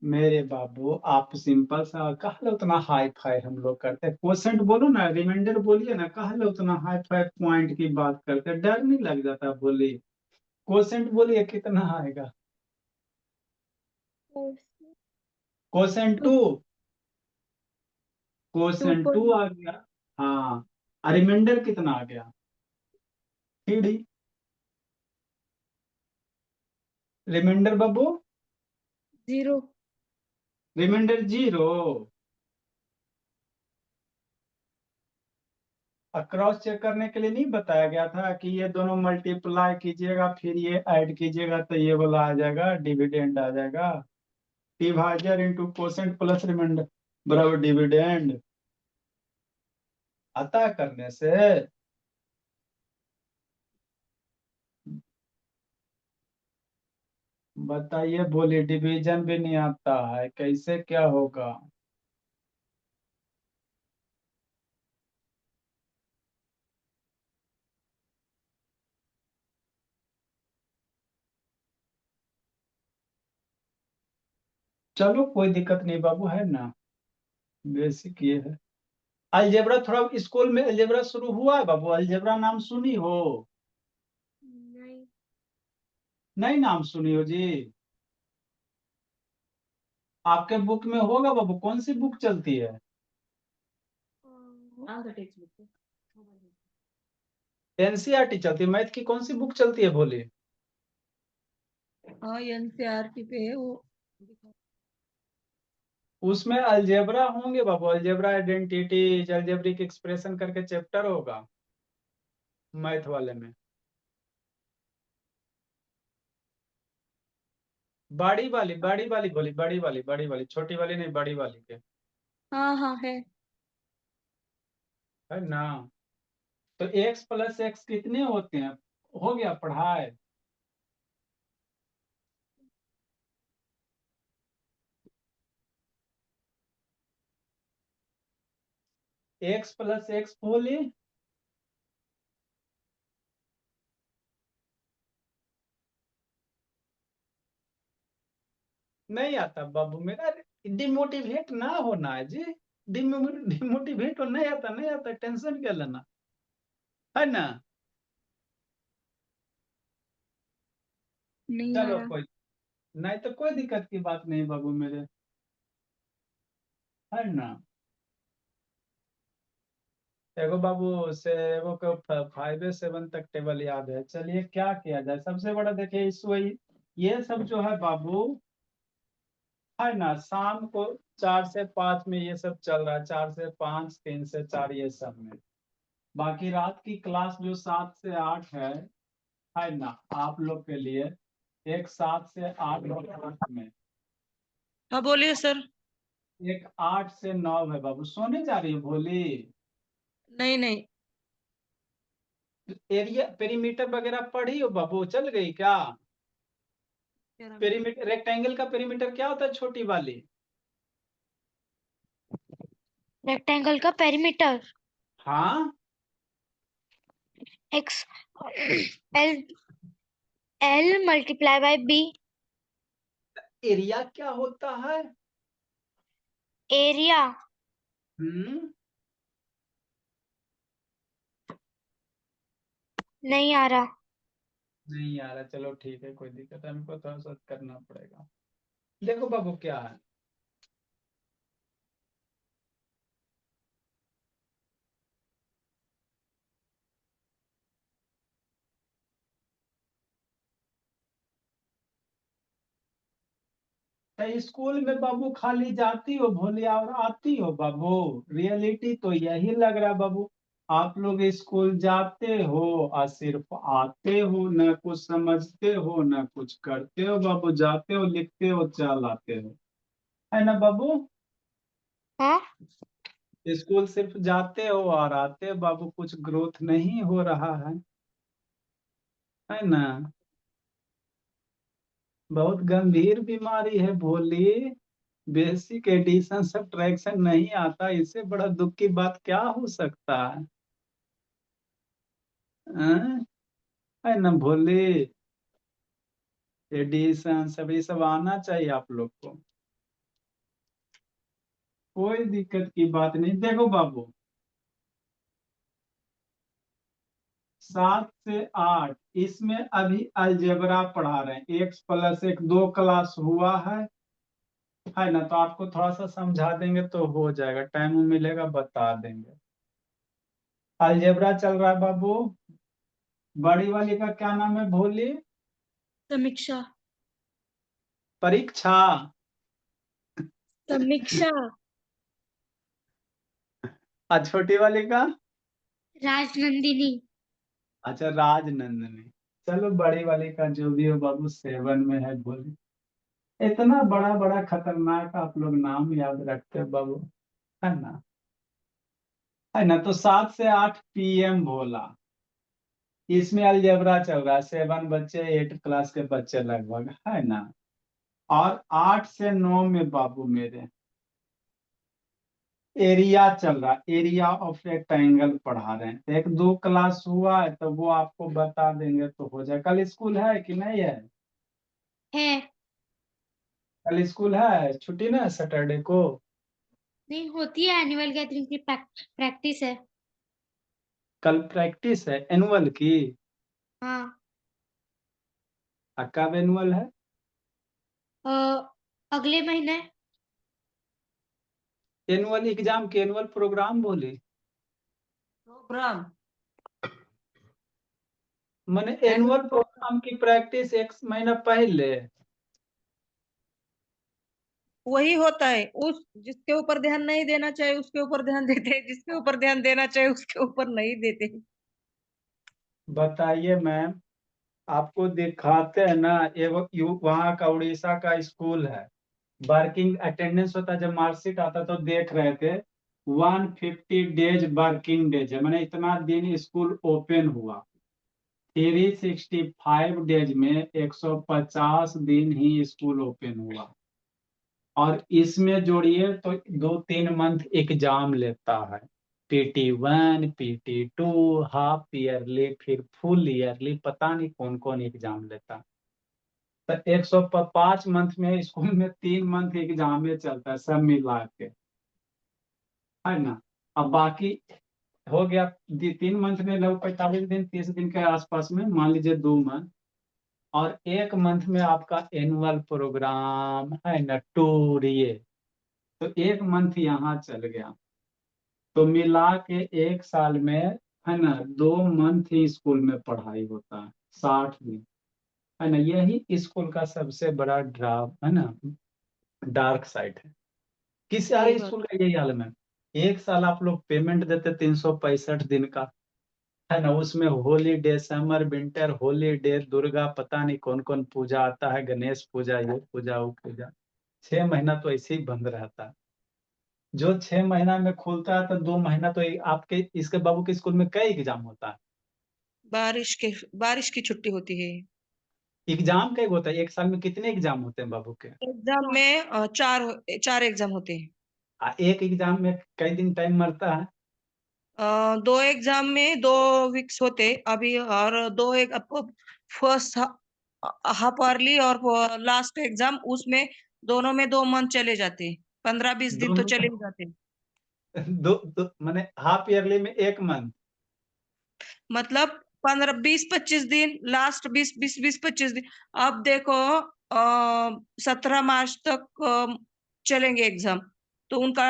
मेरे बाबू आप सिंपल सा, कहले उतना हाई फाई हम लोग करते हैं, क्वेश्चन बोलो ना, रिमाइंडर बोलिए ना, कहले उतना हाई फाई पॉइंट की बात करते हैं, डर नहीं लग जाता, बोली क्वेश्चन बोलिए कितना आएगा। क्वेश्चन 2, क्वेश्चन 2 आ गया, हाँ, रिमाइंडर कितना आ गया, 3। रिमाइंडर बाबू, 0। रिमाइंडर 0। क्रॉस चेक करने के लिए नहीं बताया गया था कि ये दोनों मल्टीप्लाई कीजिएगा, फिर ये ऐड कीजिएगा, तो ये वाला आ जाएगा, डिविडेंड आ जाएगा। Divisor into quotient plus remainder बराबर डिविडेंड आता है करने से। बताइए, बोलिए डिवीजन भी नहीं आता है, कैसे क्या होगा। चलो कोई दिक्कत नहीं बाबू, है ना, बेसिक ये है। अलजेब्रा, थोड़ा स्कूल में अलजेब्रा शुरू हुआ है बाबू, अलजेब्रा नाम सुनी हो, नहीं। नहीं नाम सुनी हो जी। आपके बुक में होगा बाबू, कौन सी बुक चलती है, एनसीईआरटी चलती है, मैथ की कौन सी बुक चलती है बोली। हाँ एनसीईआरटी पे है वो। उसमें अलजेब्रा होंगे बाबू, अलजेब्रा आइडेंटिटी, अलजेब्रिक एक्सप्रेशन करके चैप्टर होगा मैथ वाले में। बड़ी वाली बोली, बड़ी वाली, छोटी वाली नहीं, बड़ी वाली के, हाँ हाँ है। है ना। तो x प्लस एक्स कितने होते हैं? हो गया पढ़ाई? x प्लस एक्स होली नहीं आता बाबू मेरा। डिमोटिवेट ना होना है जी। डिमोटिवेट नहीं आता, नहीं आता, टेंशन क्या लेना है ना। नहीं आ चलो रहा। कोई नहीं, तो कोई दिक्कत की बात नहीं बाबू मेरे, है ना। एगो बाबू से एगो को 5 से 7 तक टेबल याद है। चलिए क्या किया जाए, सबसे बड़ा देखिए इशू ये सब जो है बाबू, है ना, शाम को 4 से 5 में ये सब चल रहा है, 4 से 5, 3 से 4 ये सब में। बाकी रात की क्लास जो 7 से 8 है ना, आप लोग के लिए एक 7 से 8 में, हाँ बोलिए सर। एक 8 से 9 है बाबू। सोने जा रही है भोली? नहीं नहीं। एरिया पेरीमीटर वगैरह पढ़ी हो बाबू? चल गई क्या? पेरीमीटर, रेक्टेंगल का पेरीमीटर क्या होता है छोटी वाली? रेक्टेंगल का पेरीमीटर हाँ, X L L multiply by B. Area क्या होता है? एरिया हम्म, नहीं आ रहा। नहीं आ रहा, चलो ठीक है, कोई दिक्कत है, हमको थोड़ा सा करना पड़ेगा। देखो बाबू क्या है, तो स्कूल में बाबू खाली जाती हो भोली और आती हो बाबू? रियलिटी तो यही लग रहा है बाबू, आप लोग स्कूल जाते हो और सिर्फ आते हो, न कुछ समझते हो न कुछ करते हो बाबू। जाते हो, लिखते हो, चल आते हो, है ना बाबू। हाँ स्कूल सिर्फ जाते हो और आते हो बाबू, कुछ ग्रोथ नहीं हो रहा है ना। बहुत गंभीर बीमारी है भोली, बेसिक एडिशन सब्ट्रैक्शन नहीं आता, इससे बड़ा दुख की बात क्या हो सकता हैं? है ना भोली, एडिशन सब ये सब आना चाहिए आप लोग को, कोई दिक्कत की बात नहीं। देखो बाबू 7 से 8 इसमें अभी अलजेब्रा पढ़ा रहे हैं, x प्लस एक 2 क्लास हुआ है ना, तो आपको थोड़ा सा समझा देंगे तो हो जाएगा, टाइम मिलेगा बता देंगे। अलजेब्रा चल रहा है बाबू। बड़ी वाली का क्या नाम है भोली? समीक्षा। परीक्षा। समीक्षा। और छोटी वाली का? राजनंदिनी। अच्छा, राजनंदनी। चलो बड़ी वाली का जो भी हो बाबू 7 में है भोली। इतना बड़ा बड़ा खतरनाक आप लोग नाम याद रखते हो बाबू, है ना। तो 7 से 8 PM भोला, इसमें अलजेब्रा चल रहा है, 7 बच्चे, 8 क्लास के बच्चे लगभग, है ना। और 8 से 9 में बाबू मेरे एरिया चल रहा है, एरिया ऑफ रेक्टेंगल पढ़ा रहे हैं। एक 2 क्लास हुआ है तो वो आपको बता देंगे तो हो जाए। कल स्कूल है कि नहीं है? है कल स्कूल है, छुट्टी ना है सैटरडे को? नहीं होती है, एनुअल गैदरिंग की प्रैक्टिस है। कल प्रैक्टिस है एनुअल की? हाँ कब एनुअल है? अ, अगले महीने। एनुअल एग्जाम के एनुअल प्रोग्राम बोले? प्रोग्राम। मैंने एनुअल प्रोग्राम की प्रैक्टिस 1 महीना पहले। वही होता है, उस जिसके ऊपर ध्यान नहीं देना चाहिए उसके ऊपर ध्यान देते हैं, जिसके ऊपर ध्यान देना चाहिए उसके ऊपर नहीं देते। बताइए मैम, आपको दिखाते हैं ना, वहाँ का उड़ीसा का स्कूल है, वर्किंग अटेंडेंस होता है, जब मार्कशीट आता तो देख रहे थे, 150 डेज वर्किंग डेज है, मैंने इतना दिन स्कूल ओपन हुआ। 365 डेज में 150 दिन ही स्कूल ओपन हुआ, और इसमें जोड़िए तो 2-3 मंथ एग्जाम लेता है। PT1, PT2, हाफ ईयरली, फिर फुल ईयरली, पता नहीं कौन कौन एग्जाम लेता। तो 105 मंथ में स्कूल में 3 मंथ एग्जाम में चलता है सब मिला के, है ना। अब बाकी हो गया 3 मंथ में लगभग 45 दिन, 30 दिन के आसपास में, मान लीजिए 2 मंथ, और 1 मंथ में आपका एनुअल प्रोग्राम है ना, टूर, ये तो 1 मंथ यहाँ चल गया। तो मिला के 1 साल में, है ना, 2 मंथ ही स्कूल में पढ़ाई होता है, 60 दिन, है ना। यही स्कूल का सबसे बड़ा ड्राप, है ना, डार्क साइड है। किस सही सारे बात। स्कूल का यही हाल है। 1 साल आप लोग पेमेंट देते 365 दिन का, है ना, उसमें holiday, summer, winter holiday, Durga, पता नहीं कौन कौन पूजा आता है, गणेश पूजा, ये पूजा, वो पूजा, 6 महीना तो ऐसे ही बंद रहता है। जो 6 महीना में खुलता है तो 2 महीना तो आपके इसके बाबू के स्कूल में कई एग्जाम होता है। बारिश की छुट्टी होती है। एग्जाम कई होता है, 1 साल में कितने एग्जाम होते हैं बाबू के? एग्जाम में चार एग्जाम होते हैं। एक एग्जाम में कई दिन टाइम मरता है? 2 एग्जाम में 2 वीक्स होते अभी, और 2 एक आपको फर्स्ट हाफ अर्ली और लास्ट एग्जाम, उसमें दोनों में 2 मंथ चले जाते, 15-20 दिन तो दो, चले ही जाते। दो मैंने हाफ ईयरली में 1 मंथ। मतलब 15-20-25 दिन, लास्ट 20-25 दिन। अब देखो 17 मार्च तक चलेंगे एग्जाम, तो उनका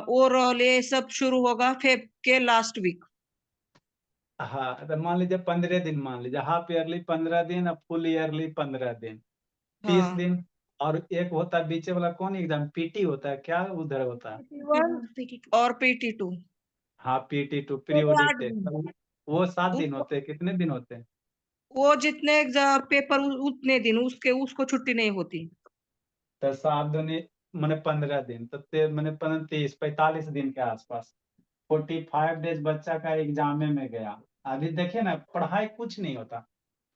ओवरऑल ये सब शुरू होगा फेब के लास्ट वीक। हाँ, तो मान लीजिए 15 दिन, मान लीजिए हाफ ईयरली 15 दिन, अब फुल ईयरली 15 दिन, 30 हाँ, दिन। और एक होता है बीचे वाला, कौन एग्जाम, PT होता है क्या, उधर होता है? PT1 और PT2। हाँ, PT2 वो पीरियोडिक 8 टेस्ट। दिन। वो 7 दिन उसको होते हैं, कितने दिन होते हैं? वो जितने एग्जाम पेपर उतने दिन उसको छुट्टी नहीं होती। तो 7 दूनी मैंने 15 दिन, तो मैंने 30-45 दिन के आसपास, 45 डेज बच्चा का एग्जाम में गया। अभी देखिए ना, पढ़ाई कुछ नहीं होता,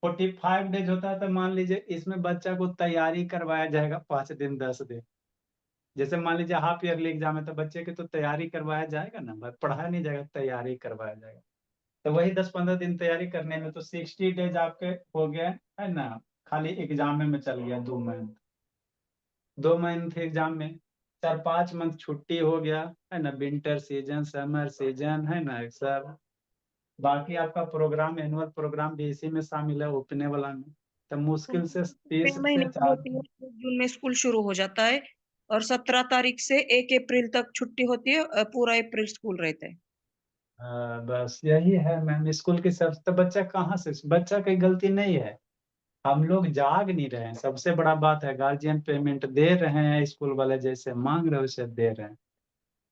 45 डेज होता है, तो मान लीजिए इसमें बच्चा को तैयारी करवाया जाएगा 5 दिन, 10 दिन। जैसे मान लीजिए हाफ ईयरली एग्जाम है, तो बच्चे की तो तैयारी करवाया जाएगा ना, बस पढ़ाया नहीं जाएगा, तैयारी करवाया जाएगा। तो वही 10-15 दिन तैयारी करने में तो 60 डेज आपके हो गए, है ना। खाली एग्जाम में चल गया 2 मंथ एग्जाम में, 4-5 मंथ छुट्टी हो गया, है ना, विंटर सीजन, समर सीजन, है ना, सब। बाकी आपका प्रोग्राम, एनुअल प्रोग्राम भी इसी में शामिल है, ओपने वाला में। तो मुश्किल से मई 30 महीने से की होती 4। है, 1 जून में स्कूल शुरू हो जाता है, और 17 तारीख से 1 अप्रैल तक छुट्टी होती है, पूरा अप्रैल स्कूल रहता है। बस यही है मैम, स्कूल की सब। तो बच्चा कहाँ से, बच्चा की गलती नहीं है, हम लोग जाग नहीं रहे हैं, सबसे बड़ा बात है। गार्जियन पेमेंट दे रहे हैं, स्कूल वाले जैसे मांग रहे हैं वैसे दे रहे हैं,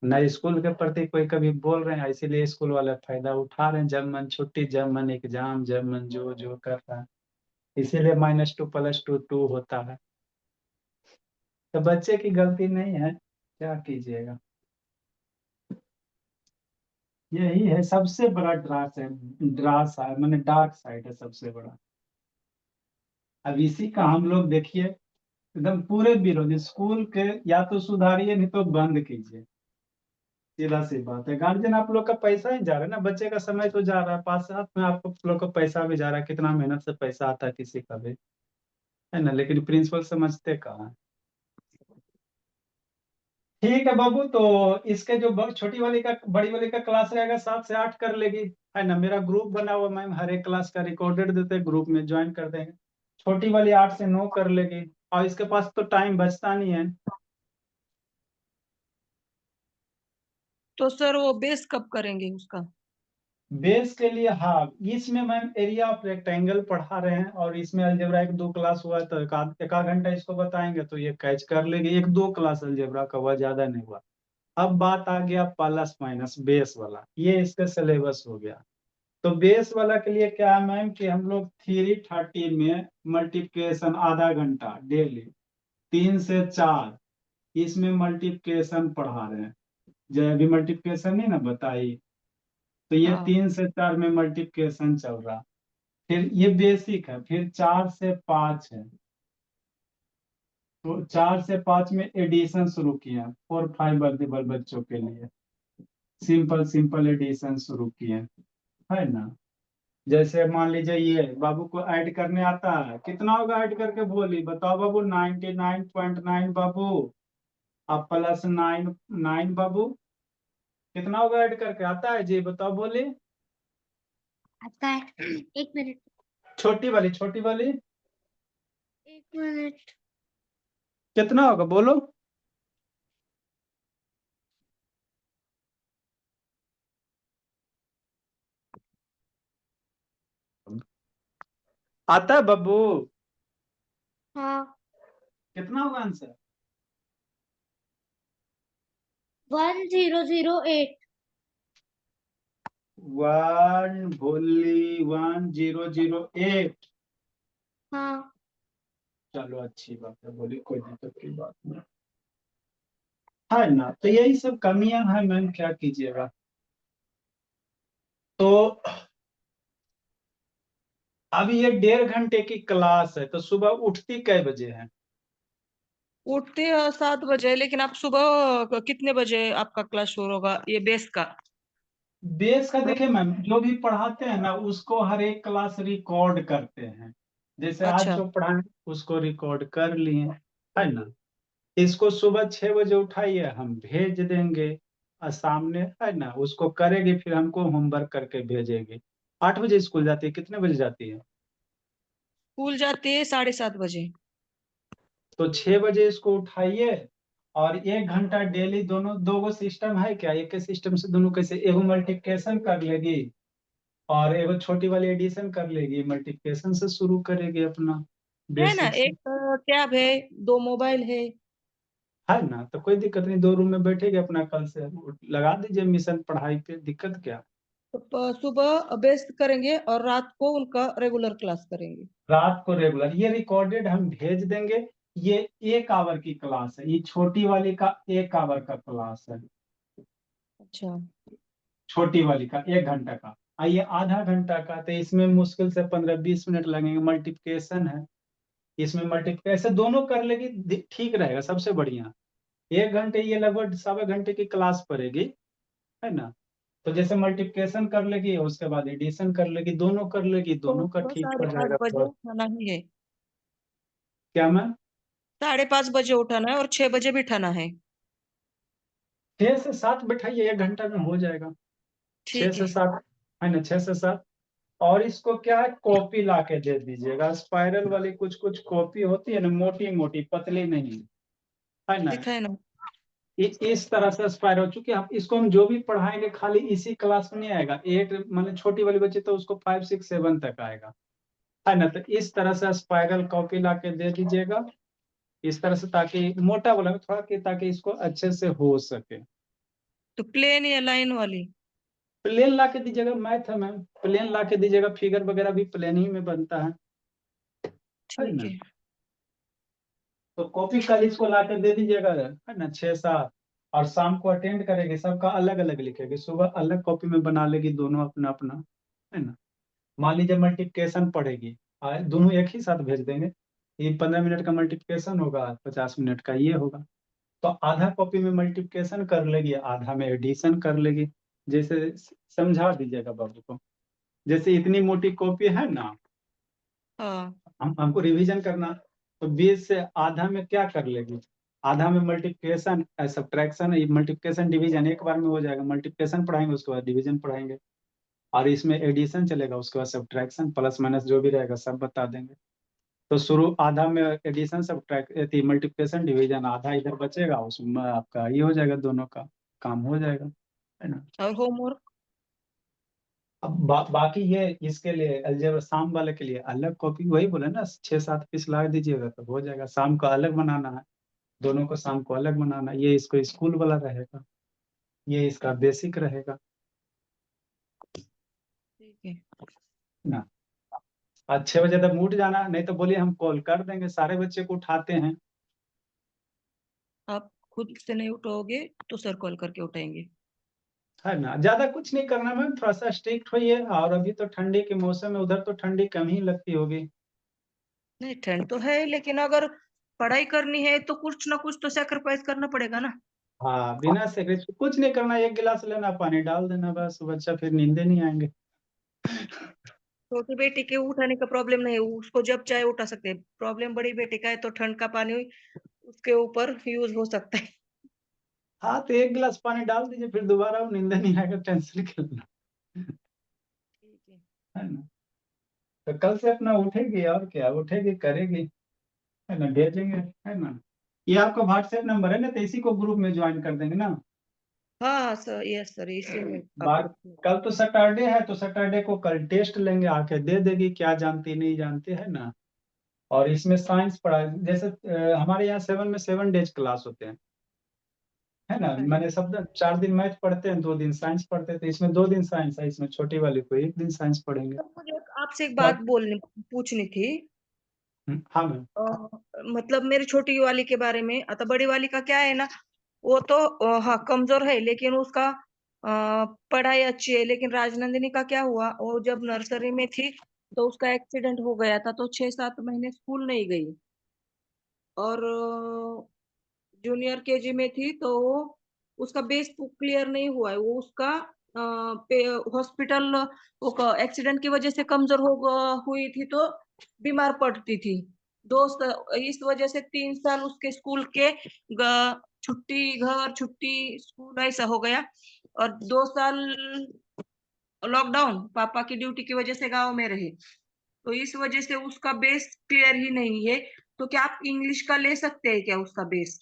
न स्कूल के प्रति कोई कभी बोल रहे हैं। इसीलिए स्कूल वाले फायदा उठा रहे हैं, जब मन छुट्टी, जब मन एग्जाम, जब मन जो जो कर रहा है। इसीलिए -2 +2 2 होता है। तो बच्चे की गलती नहीं है, क्या कीजिएगा। यही है सबसे बड़ा ड्रास है, ड्रास है, मैंने डार्क साइड है सबसे बड़ा। अब इसी का हम लोग देखिए एकदम पूरे विरोधी, स्कूल के या तो सुधारिए, नहीं तो बंद कीजिए। सीधा सी बात है, गार्जियन आप लोग का पैसा ही जा रहा है ना, बच्चे का समय तो जा रहा है, पास साथ में आप लोग का पैसा भी जा रहा है, कितना मेहनत से पैसा आता है किसी का भी, है ना। लेकिन प्रिंसिपल समझते कहाँ हैं। ठीक है बाबू, तो इसके जो छोटी वाली का, बड़ी वाली का क्लास रहेगा 7 से 8 कर लेगी, है ना। मेरा ग्रुप बना हुआ मैम, हर एक क्लास का रिकॉर्डेड देते हैं, ग्रुप में ज्वाइन कर देंगे। छोटी वाली 8 से 9 कर लेगी, और इसके पास तो टाइम बचता नहीं है। तो सर वो बेस कब करेंगे उसका? बेस के लिए, हाँ, इसमें मैम एरिया ऑफ रेक्टेंगल पढ़ा रहे हैं, और इसमें अलजेब्रा 1-2 क्लास हुआ तो एक आध घंटा इसको बताएंगे तो ये कैच कर लेगी। 1-2 क्लास अलजेब्रा का हुआ, ज्यादा नहीं हुआ। अब बात आ गया प्लस माइनस बेस वाला, ये इसका सिलेबस हो गया। तो बेस वाला के लिए क्या है मैम, कि हम लोग 3:30 में मल्टीप्लिकेशन आधा घंटा डेली, 3 से 4 इसमें मल्टीप्लिकेशन पढ़ा रहे हैं। जो अभी मल्टीप्लिकेशन नहीं ना बताई, तो ये हाँ 3 से 4 में मल्टीप्लिकेशन चल रहा। फिर ये बेसिक है, फिर 4 से 5 है, तो 4 से 5 में एडिशन शुरू किया 4 5 वर्गेबल बच्चों के लिए, सिंपल सिंपल एडिशन शुरू किए, है ना। जैसे मान लीजिए ये बाबू को ऐड करने आता है, कितना होगा ऐड करके बोली बताओ बाबू, 99.9 बाबू, अब प्लस 9 बाबू, कितना होगा ऐड करके आता है जी, बताओ बोली। आता है। एक मिनट, छोटी वाली, छोटी वाली एक मिनट। कितना होगा बोलो। आता है बाबू, हाँ, कितना होगा आंसर। 1008। 1008। हाँ, चलो अच्छी बात है, बोली कोई दिक्कत की बात नहीं, है ना। तो यही सब कमियां हैं मैम, क्या कीजिएगा। तो अभी ये 1.5 घंटे की क्लास है, तो सुबह उठती कै बजे है। उठते 7 बजे, लेकिन आप सुबह कितने बजे आपका क्लास शुरू होगा ये बेस का? बेस का देखिए मैम, जो भी पढ़ाते हैं ना उसको हर एक क्लास रिकॉर्ड करते हैं, जैसे आज अच्छा, जो पढ़ाए उसको रिकॉर्ड कर लिए, है ना। इसको सुबह 6 बजे उठाइए, हम भेज देंगे, और सामने है ना उसको करेगी, फिर हमको होमवर्क करके भेजेगी। 8 बजे स्कूल जाती है, कितने बजे जाती है। स्कूल जाती है 7:30 बजे। तो 6 बजे इसको उठाइए, और 1 घंटा डेली, दोनों दो गो सिस्टम है क्या, एक सिस्टम से दोनों कैसे, एगो मल्टीप्लिकेशन कर लेगी और एगो छोटी वाली एडिशन कर लेगी, मल्टीप्लिकेशन से शुरू करेगी अपना है ना, बेसिक से, एक टैब है, 2 मोबाइल है। है ना। तो कोई दिक्कत नहीं, 2 रूम में बैठेगी अपना, कल से लगा दीजिए मिशन पढ़ाई पे, दिक्कत क्या। तो सुबह बेस करेंगे और रात को उनका रेगुलर क्लास करेंगे। रात को रेगुलर, ये रिकॉर्डेड हम भेज देंगे। ये 1 आवर की क्लास है, ये छोटी वाली का 1 आवर का क्लास है, अच्छा, छोटी वाली का 1 घंटा का। आइए आधा घंटा का, तो इसमें मुश्किल से 15 20 मिनट लगेंगे, मल्टीप्लिकेशन है, इसमें मल्टीप्लिकेशन दोनों कर लेगी, ठीक रहेगा, सबसे बढ़िया। 1 घंटे, ये लगभग 1.25 घंटे की क्लास पड़ेगी, है ना। तो जैसे मल्टीप्लिकेशन कर लेगी, उसके बाद एडिशन कर लेगी, दोनों कर लेगी, तो दोनों का सुबह ठीक साढ़े हो पाँच जाएगा बजे बस। उठाना ही है। क्या मैम। 5:30 बजे उठाना है और 6 बजे बिठाना है। 6 से 7 बैठाइए, 1 घंटा में हो जाएगा। छह ठीक से है। सात है ना, 6 से 7। और इसको क्या है, कॉपी ला के दे दीजिएगा, स्पाइरल वाली कुछ कुछ कॉपी होती है ना, मोटी मोटी, पतली नहीं, है ना। दिखाए ना। इस तरह से स्पाइरल, चूंकि हम इसको हम जो भी पढ़ाएंगे खाली इसी क्लास में नहीं आएगा, एक मतलब छोटी वाली बच्ची तो उसको 5 6 7 तक आएगा, है ना। तो इस तरह से स्पाइरल कॉपी ला के दे दीजिएगा, इस तरह से, ताकि मोटा वाला में थोड़ा कि ताकि इसको अच्छे से हो सके। तो प्लेन या लाइन वाली? प्लेन ला के दीजिएगा, मैथ है मैम, प्लेन ला के दीजिएगा, फिगर वगैरह भी प्लेन ही में बनता है ठीक ना। है। तो कॉपी कल इसको ला के दे दीजिएगा, है ना, 6 7। और शाम को अटेंड करेगी, सबका अलग अलग लिखेगी, सुबह अलग कॉपी में बना लेगी, दोनों अपना अपना, है ना। मान लीजिए मल्टीप्लिकेशन पढ़ेगी, दोनों एक ही साथ भेज देंगे, ये 15 मिनट का मल्टीप्लिकेशन होगा, 50 मिनट का ये होगा। तो आधा कॉपी में मल्टीप्लिकेशन कर लेगी, आधा में एडिशन कर लेगी, जैसे समझा दीजिएगा बाबू को। जैसे इतनी मोटी कॉपी है ना, हाँ, हमको रिवीजन करना, तो 20 से आधा में क्या कर लेगी, आधा में मल्टीप्लिकेशन सब्ट्रैक्शन, मल्टीप्लिकेशन डिवीजन एक बार में हो जाएगा, मल्टीप्लिकेशन पढ़ाएंगे उसके बाद डिवीजन पढ़ाएंगे, और इसमें एडिशन चलेगा, उसके बाद सब्ट्रैक्शन प्लस माइनस जो भी रहेगा सब बता देंगे। तो शुरू आधा में एडिशन सब्ट्रैक्ट मल्टीप्लिकेशन डिवीजन, आधा इधर बचेगा, उसमें आपका ये हो जाएगा, दोनों का काम हो जाएगा, है ना। और होमवर्क? अब बाकी ये इसके लिए अलजेब्रा शाम वाले के लिए अलग कॉपी, वही बोले ना, 6 7 पीस ला दीजिएगा तो हो जाएगा, शाम को अलग बनाना है, दोनों को शाम को अलग बनाना है, ये इसको स्कूल वाला रहेगा, ये इसका बेसिक रहेगा ठीक है। ना। आज 6 बजे तक उठ जाना, नहीं तो बोलिए हम कॉल कर देंगे, सारे बच्चे को उठाते हैं। आप खुद से नहीं उठाओगे तो सर कॉल करके उठाएंगे। है ना। ज्यादा कुछ नहीं करना मैम, थोड़ा सा स्ट्रिक्ट होइए। और अभी तो ठंडी के मौसम है, उधर तो ठंडी कम ही लगती होगी। नहीं ठंड तो है, लेकिन अगर पढ़ाई करनी है तो कुछ ना कुछ तो सेक्रीफाइस करना पड़ेगा ना। हाँ, बिना सेक्रेट कुछ नहीं करना, एक गिलास लेना, पानी डाल देना, बस बच्चा फिर नींदे नहीं आएंगे। छोटी बेटी के उठाने का प्रॉब्लम नहीं है, उसको जब चाहे उठा सकते हैं। प्रॉब्लम बड़ी बेटी का है तो ठंड का पानी उसके ऊपर यूज हो सकता है। हाँ, तो एक गिलास पानी डाल दीजिए, फिर दोबारा वो नींदे नहीं आएगा, टेंशन क्यों लेना, ठीक है। है ना। तो कल से अपना उठेगी, और क्या उठेगी करेगी, है ना, भेजेंगे, है ना। ये आपका व्हाट्सएप नंबर है ना, तो इसी को ग्रुप में ज्वाइन कर देंगे ना। हाँ सर, यस सर, इसी में बात, आपको। कल तो सैटरडे है, तो सैटरडे को कल टेस्ट लेंगे, आके दे देगी क्या जानती नहीं जानती, है ना। और इसमें साइंस पढ़ा, जैसे हमारे यहाँ 7 में 7 डेज क्लास होते हैं, है ना। अच्छा। मैंने सब 4 दिन मैथ पढ़ते हैं, 2 दिन साइंस पढ़ते हैं, तो इसमें 2 दिन साइंस है, इसमें छोटी वाली को 1 दिन साइंस पढ़ेंगे। सर, मुझे आपसे एक तो बात पूछनी थी। हाँ मैम। अ, मतलब मेरी छोटी वाली के बारे में, अतः बड़ी वाली का क्या है ना, वो तो हाँ कमजोर है, लेकिन उसका पढ़ाई अच्छी है। लेकिन राजनंदिनी का क्या हुआ, वो जब नर्सरी में थी तो उसका एक्सीडेंट हो गया था, तो 6-7 महीने स्कूल नहीं गई। और जूनियर केजी में थी तो वो उसका बेस क्लियर नहीं हुआ है। वो उसका हॉस्पिटल, वो एक्सीडेंट की वजह से कमजोर हुई थी, तो बीमार पड़ती थी। दोस्त इस वजह से 3 साल उसके स्कूल के छुट्टी घर छुट्टी स्कूल ऐसा हो गया। और 2 साल लॉकडाउन, पापा की ड्यूटी की वजह से गांव में रहे, तो इस वजह से उसका बेस क्लियर ही नहीं है। तो क्या आप इंग्लिश का ले सकते हैं क्या उसका बेस?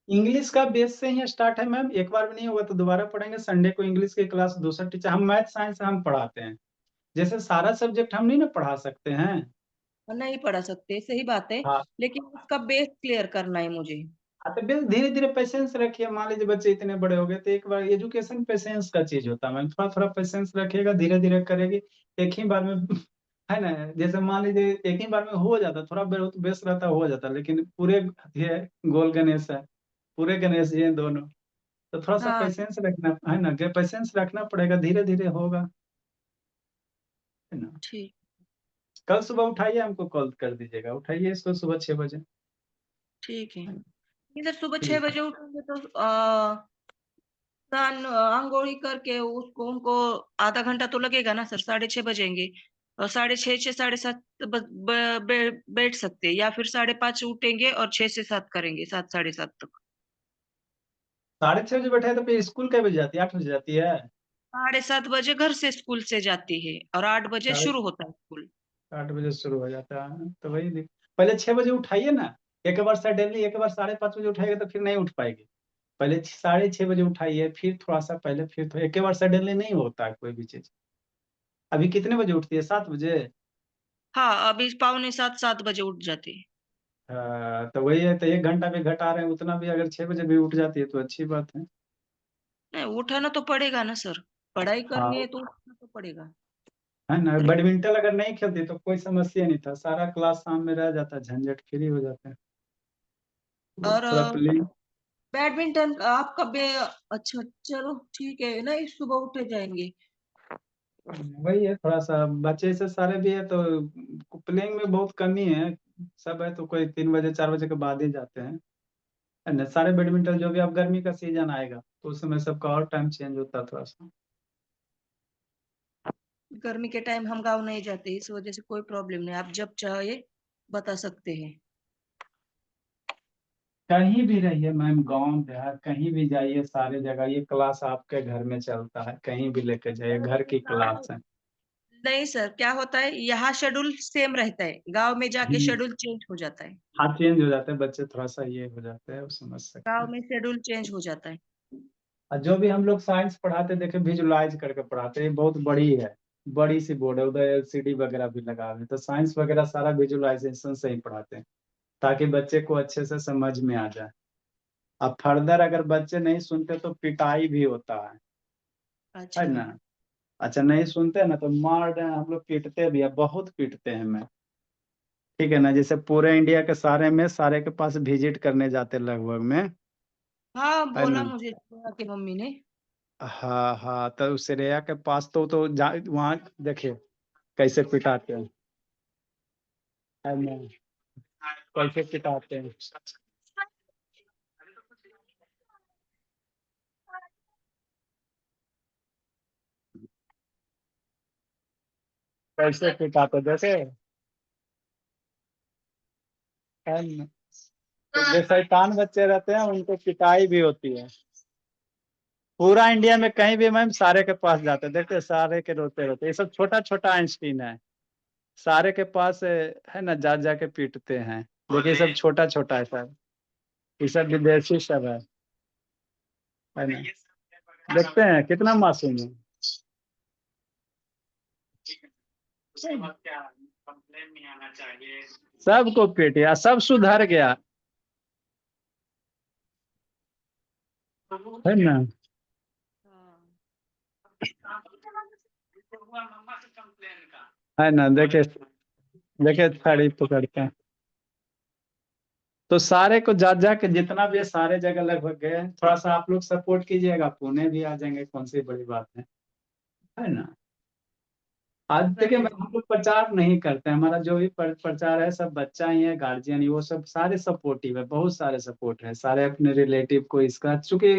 इंग्लिश का बेस से ही स्टार्ट है मैम, एक बार भी नहीं होगा तो दोबारा पढ़ेंगे। संडे को इंग्लिश की क्लास दूसरा टीचर, हम मैथ साइंस हम पढ़ाते हैं, जैसे सारा सब्जेक्ट हम नहीं ना पढ़ा सकते हैं। नहीं पढ़ा सकते, सही बात है, हाँ। लेकिन उसका बेस क्लियर करना है मुझे। हाँ, तो धीरे धीरे पेशेंस रखिए। मान लीजिए बच्चे इतने बड़े हो गए, तो एक बार एजुकेशन पेशेंस का चीज होता है मैम, थोड़ा थोड़ा पेशेंस रखिएगा, धीरे धीरे करेगी, एक ही बार में है ना। जैसे मान लीजिए एक ही बार में हो जाता, थोड़ा बहुत बेस रहता हो जाता, लेकिन पूरे ये गोल गणेश है, पूरे गणेश जी हैं दोनों, तो थोड़ा सा हाँ पेशेंस रखना है ना, पेशेंस रखना पड़ेगा, धीरे धीरे होगा, है ना। ठीक। कल सुबह उठाइए, हमको कॉल कर दीजिएगा, उठाइए इसको सुबह 6 बजे। ठीक है। इधर सुबह छह ठीक है। बजे उठेंगे तो स्नान आंघोड़ी करके उसको उनको आधा घंटा तो लगेगा ना सर, 6:30 बजेंगे। और 6:30 6:30 7 बैठ सकते हैं, या फिर 5:30 उठेंगे और 6 से 7 करेंगे, 7 साढ़े 7 तक। 6:30 बजे बैठे तो फिर स्कूल कब बजे जाती है, 8 बजे जाती है। 7:30 बजे घर से स्कूल से जाती है और 8 बजे साढ़े शुरू होता है स्कूल। 8 बजे शुरू हो जाता है, तो वही पहले 6 बजे उठाइए ना। एक बार सडनली एक बार 5:30 बजे उठाइएगा तो फिर नहीं उठ पाएगी। पहले 6:30 बजे उठाइए, फिर थोड़ा सा पहले, फिर तो एक बार सडनली नहीं होता है कोई भी चीज। अभी कितने बजे उठती है, 7 बजे। हाँ, अभी 6:45 7 बजे उठ जाती है। तो वही है, तो 1 घंटा भी घटा रहे हैं, उतना भी अगर 6 बजे भी उठ जाती है तो अच्छी बात है। नहीं, उठाना तो पड़ेगा ना सर, पढ़ाई करनी हाँ, है तो उठना तो पड़ेगा। है ना। अरे, बैडमिंटन अगर नहीं खेलती तो कोई समस्या नहीं था, सारा क्लास शाम में रह जाता, झंझट फ्री हो जाता है। वो और थोड़ा प्ले। बैडमिंटन आपका अच्छा चलो ठीक है ना, इस सुबह उठे जाएंगे। वही है, थोड़ा सा बच्चे से सारे भी है, तो प्लेइंग में बहुत कमी है। सब है तो कोई 3 बजे 4 बजे के बाद ही जाते हैं, है ना। सारे बैडमिंटन जो भी, अब गर्मी का सीजन आएगा तो उस समय सबका और टाइम चेंज होता है थोड़ा सा। गर्मी के टाइम हम गाँव नहीं जाते, इस वजह से कोई प्रॉब्लम नहीं, आप जब चाहे बता सकते हैं। कहीं भी रहिए मैम, गांव देहात कहीं भी जाइए, सारे जगह ये क्लास आपके घर में चलता है, कहीं भी लेके जाइए, घर की क्लास है। नहीं सर, क्या होता है, यहाँ शेड्यूल सेम रहता है, गांव में जाके हम्म। शेड्यूल चेंज हो जाता है। हाँ, चेंज हो जाते हैं बच्चे, थोड़ा सा ये हो जाते हैं, वो समझ सकते गांव हैं। में शेड्यूल चेंज हो जाता है। और जो भी हम लोग साइंस पढ़ाते देखे, विजुलाइज करके पढ़ाते हैं, बहुत बड़ी है, बड़ी सी बोर्ड है, उधर एलसीडी वगैरह भी लगा हुआ है, तो साइंस वगैरह सारा विजुलाइजेशन से ही पढ़ाते हैं, ताकि बच्चे को अच्छे से समझ में आ जाए। अब फर्दर अगर बच्चे नहीं सुनते तो पिटाई भी होता है अच्छा। ना। अच्छा, नहीं सुनते ना तो मार दें, हम लोग पीटते भी है, बहुत पीटते हैं मैं। ठीक है ना, जैसे पूरे इंडिया के सारे में सारे के पास विजिट करने जाते लगभग में, हाँ है बोला ना। मुझे की मम्मी ने। हाँ हाँ, तो श्रेया के पास तो वहाँ देखिए कैसे पिटाते हैं, है ना, कैसे पिटाते हैं। कैसे पिटाते जैसे, है ना। तो जो शैतान बच्चे रहते हैं उनको पिटाई भी होती है। पूरा इंडिया में कहीं भी मैम सारे के पास जाते हैं, देखते हैं, सारे के रोते रोते, ये सब छोटा छोटा आइंस्टीन है, सारे के पास है ना, जा जाके पीटते हैं, लेकिन ये सब छोटा छोटा है सर, ये सब विदेशी सब है ना। देखते हैं कितना मासूम है। सबको पीट गया, सब सुधर गया, है ना। है ना, देखे देखे थाड़ी पकड़ते हैं, तो सारे को जा जा के जितना भी है सारे जगह लगभग गए हैं। थोड़ा सा आप लोग सपोर्ट कीजिएगा, पुणे भी आ जाएंगे, कौन सी बड़ी बात है ना। आज देखिए मैं, हम लोग प्रचार नहीं करते हैं, हमारा जो भी प्रचार है सब बच्चा ही है, गार्जियन ही, वो सब सारे सपोर्टिव है, बहुत सारे सपोर्ट है, सारे अपने रिलेटिव को इसका, चूंकि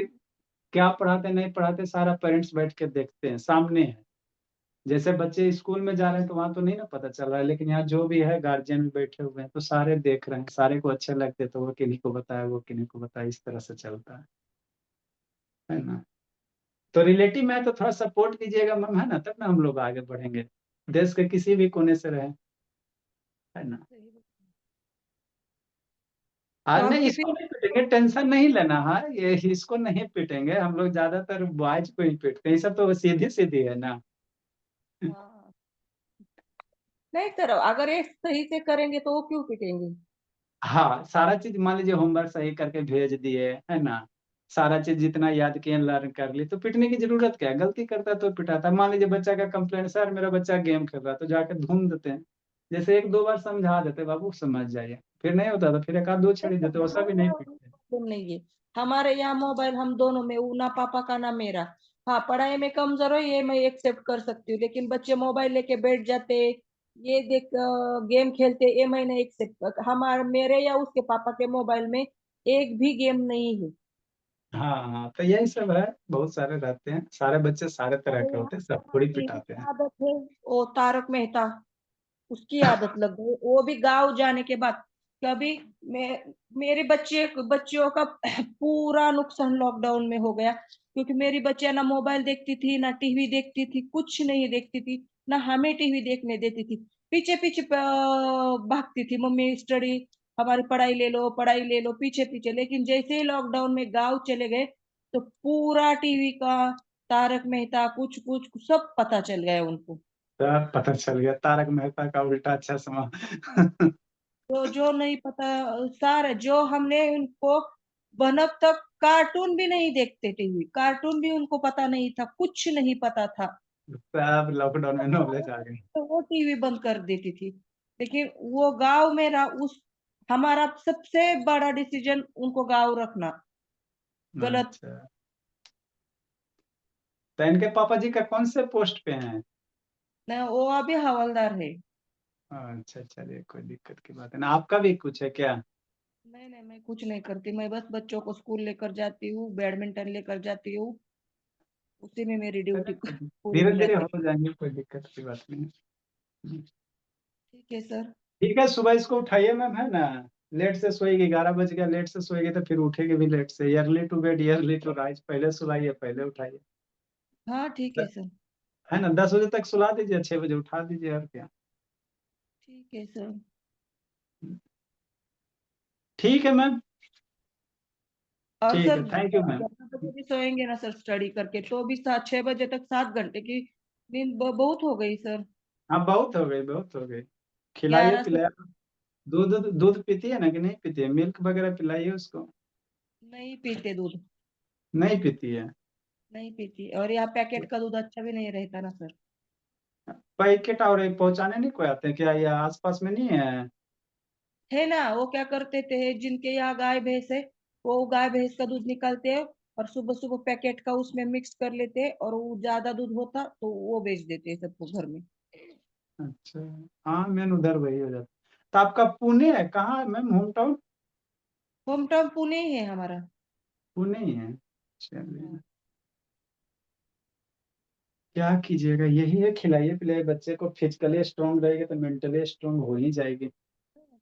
क्या पढ़ाते नहीं पढ़ाते सारा पेरेंट्स बैठ के देखते हैं, सामने है। जैसे बच्चे स्कूल में जा रहे हैं तो वहां तो नहीं ना पता चल रहा है, लेकिन यहाँ जो भी है गार्जियन भी बैठे हुए हैं तो सारे देख रहे हैं, सारे को अच्छे लगते तो वो किन्हीं को बताया, वो किन्हीं को बताया, इस तरह से चलता है ना। तो रिलेटिव में है तो थोड़ा सपोर्ट कीजिएगा मैम, है ना, तब ना हम लोग आगे बढ़ेंगे, देश के किसी भी कोने से रहे, है ना। तो आज हम नहीं, टिफिन। इसको नहीं पीटेंगे, टेंशन नहीं लेना है, ये इसको नहीं पीटेंगे, हम लोग ज्यादातर बॉयज को ही पीटते हैं, ये सब तो सीधी सीधी है ना। हाँ। नहीं सर, अगर ये सही से करेंगे तो वो क्यों पिटेंगे। हाँ, सारा चीज मान लीजिए होमवर्क सही करके भेज दिए, है ना, सारा चीज जितना याद किए लर्न कर ली, तो पिटने की जरूरत क्या है, गलती करता है तो पिटाता है। मान लीजिए बच्चा का कंप्लेंट, सर मेरा बच्चा गेम खेल रहा है, तो जाके धूम देते हैं, जैसे एक दो बार समझा देते, बाबू समझ जाइए, फिर नहीं होता तो फिर एक आध दो छड़ी देते, वैसा भी नहीं पिटते। प्रॉब्लम नहीं है। हमारे यहाँ मोबाइल हम दोनों में, वो ना पापा का ना मेरा। हाँ पढ़ाई में कमजोर हो ये मैं एक्सेप्ट कर सकती हूँ, लेकिन बच्चे मोबाइल लेके बैठ जाते, ये देख गेम खेलते, ये मैं नहीं एक्सेप्ट कर। हमारे मेरे या उसके पापा के मोबाइल में एक भी गेम नहीं है। हाँ हाँ, तो यही सब है, बहुत सारे रहते हैं, सारे बच्चे सारे तरह अरे के यहाँ होते हैं, सब हमारे थोड़ी टीवी पिटाते की हैं। आदत है, वो तारक मेहता, उसकी आदत लग गई, वो भी गांव जाने के बाद। कभी मेरे बच्चियों का पूरा नुकसान लॉकडाउन में हो गया, क्योंकि मेरी बच्चियां ना मोबाइल देखती थी ना टीवी देखती थी, कुछ नहीं देखती थी, ना हमें टीवी देखने देती थी। पीछे पीछे भागती थी, मम्मी स्टडी, हमारी पढ़ाई ले लो पढ़ाई ले लो, पीछे पीछे। लेकिन जैसे ही लॉकडाउन में गांव चले गए तो पूरा टीवी का, तारक मेहता, कुछ कुछ सब पता चल गया उनको। सब पता चल गया, तारक मेहता का उल्टा चश्मा। तो जो नहीं पता, सारे जो हमने उनको बनब तक कार्टून भी नहीं देखते, टीवी कार्टून भी उनको पता नहीं था, कुछ नहीं पता था। सब लॉकडाउन में नॉलेज आ गई। तो वो टीवी बंद कर देती थी। लेकिन वो गांव में रहा, उस हमारा सबसे बड़ा डिसीजन उनको गांव रखना गलत। अच्छा, तो इनके पापा जी का कौन से पोस्ट पे हैं। न वो अभी हवलदार है। अच्छा, चलिए कोई दिक्कत की बात है ना, आपका भी कुछ है क्या। नहीं नहीं, मैं कुछ नहीं करती, मैं बस बच्चों को स्कूल लेकर जाती हूँ, बैडमिंटन लेकर जाती हूँ, उसी में मेरी ड्यूटी पूरी धीरे हो धीरे जाती है। हो जाएंगे, कोई दिक्कत की बात नहीं है। ठीक है सर। ठीक है, सुबह इसको उठाइए मैम, है ना, लेट से सोएगी, 11 बज गया, लेट से सोएगी तो फिर उठेगी भी लेट से, early to bed early to rise, पहले सुलाइए पहले उठाइए, हाँ ठीक है सर। है ना, 10 बजे तक सुला दीजिए, 6 बजे उठा दीजिए, और क्या। ठीक है सर। ठीक है मैम, और ठीक सर है, थैंक यू मैम। 11 बजे भी सोएंगे ना सर स्टडी करके, तो भी 6 बजे तक 7 घंटे की नींद बहुत हो गई सर। हाँ, बहुत हो गई, बहुत हो गई, खिलाइए 11 से। पिलाइए। दूध दूध दूध पीती है ना कि नहीं पीती है, मिल्क वगैरह पिलाइए उसको। नहीं पीते दूध। नहीं पीती है। नहीं पीती, और यहाँ पैकेट का दूध अच्छा भी नहीं रहता ना सर। पैकेट और ये पहुंचाने नहीं कोई आते हैं क्या, ये आसपास में नहीं है। है ना, वो क्या करते थे, जिनके यहाँ गाय भैंस है वो गाय भैंस का दूध निकालते हैं और सुबह सुबह पैकेट का उसमें मिक्स कर लेते हैं, और वो ज्यादा दूध होता तो वो बेच देते हैं सबको घर में। अच्छा, हाँ मैम उधर वही हो जाता। तो आपका पुणे है, कहाँ है ma'am home town? Home town Pune ही है हमारा। पुणे ही है, चलिए। क्या कीजिएगा, यही है, खिलाइए पिलाइए बच्चे को, फिजिकली स्ट्रांग रहेगी तो मेंटली स्ट्रांग हो ही जाएगी।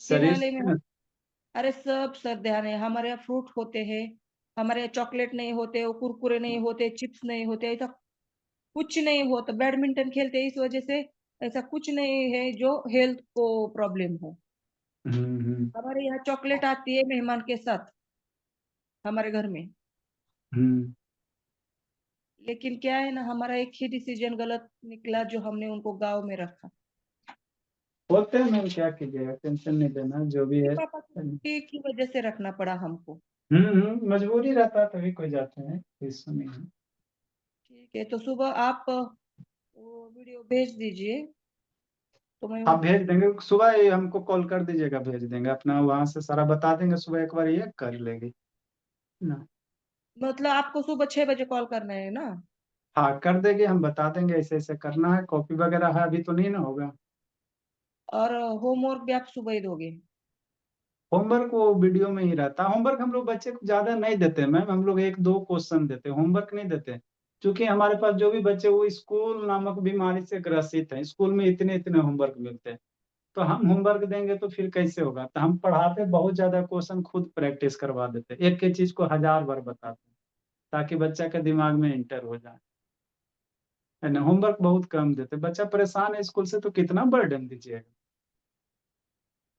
शरीर खिलाने में से ना। अरे सब सर ध्यान है, हमारे यहाँ फ्रूट होते हैं, हमारे यहाँ चॉकलेट नहीं होते, वो कुरकुरे नहीं होते, चिप्स नहीं होते, ऐसा कुछ नहीं होता। बैडमिंटन खेलते हैं, इस वजह से ऐसा कुछ नहीं है जो हेल्थ को प्रॉब्लम हो। हम्म। हमारे यहाँ चॉकलेट आती है मेहमान के साथ हमारे घर में। हम्म। लेकिन क्या है ना, हमारा एक ही डिसीजन गलत निकला जो हमने उनको गांव में रखा। होते हैं मैम, क्या कीजिएगा, टेंशन नहीं लेना, जो भी है। पापा की वजह से रखना पड़ा हमको। मजबूरी रहता है तभी कोई जाते हैं, इश्यू नहीं है। ठीक है, तो सुबह आप वो वीडियो भेज दीजिए तो मैं आप उनको। भेज देंगे सुबह ही, हमको कॉल कर दीजिएगा, भेज देंगे अपना, वहां से सारा बता देंगे, सुबह एक बार ये कर लेगी ना। मतलब आपको सुबह 6 बजे कॉल करना है ना? हाँ कर देंगे, हम बता देंगे ऐसे ऐसे करना है, कॉपी वगैरह है अभी तो नहीं ना होगा। और होमवर्क भी आप सुबह ही दोगे? होमवर्क वो वीडियो में ही रहता है, होमवर्क हम लोग बच्चे को ज्यादा नहीं देते मैम, हम लोग एक दो क्वेश्चन देते हैं, होमवर्क नहीं देते। क्योंकि हमारे पास जो भी बच्चे वो स्कूल नामक बीमारी से ग्रसित हैं, स्कूल में इतने इतने होमवर्क मिलते हैं, तो हम होमवर्क देंगे तो फिर कैसे होगा। तो हम पढ़ाते बहुत ज्यादा, क्वेश्चन खुद प्रैक्टिस करवा देते, एक एक चीज को 1000 बार बताते हैं, ताकि बच्चा के दिमाग में इंटर हो जाए, है ना। होमवर्क बहुत कम देते, बच्चा परेशान है स्कूल से तो कितना बर्डन दीजिएगा,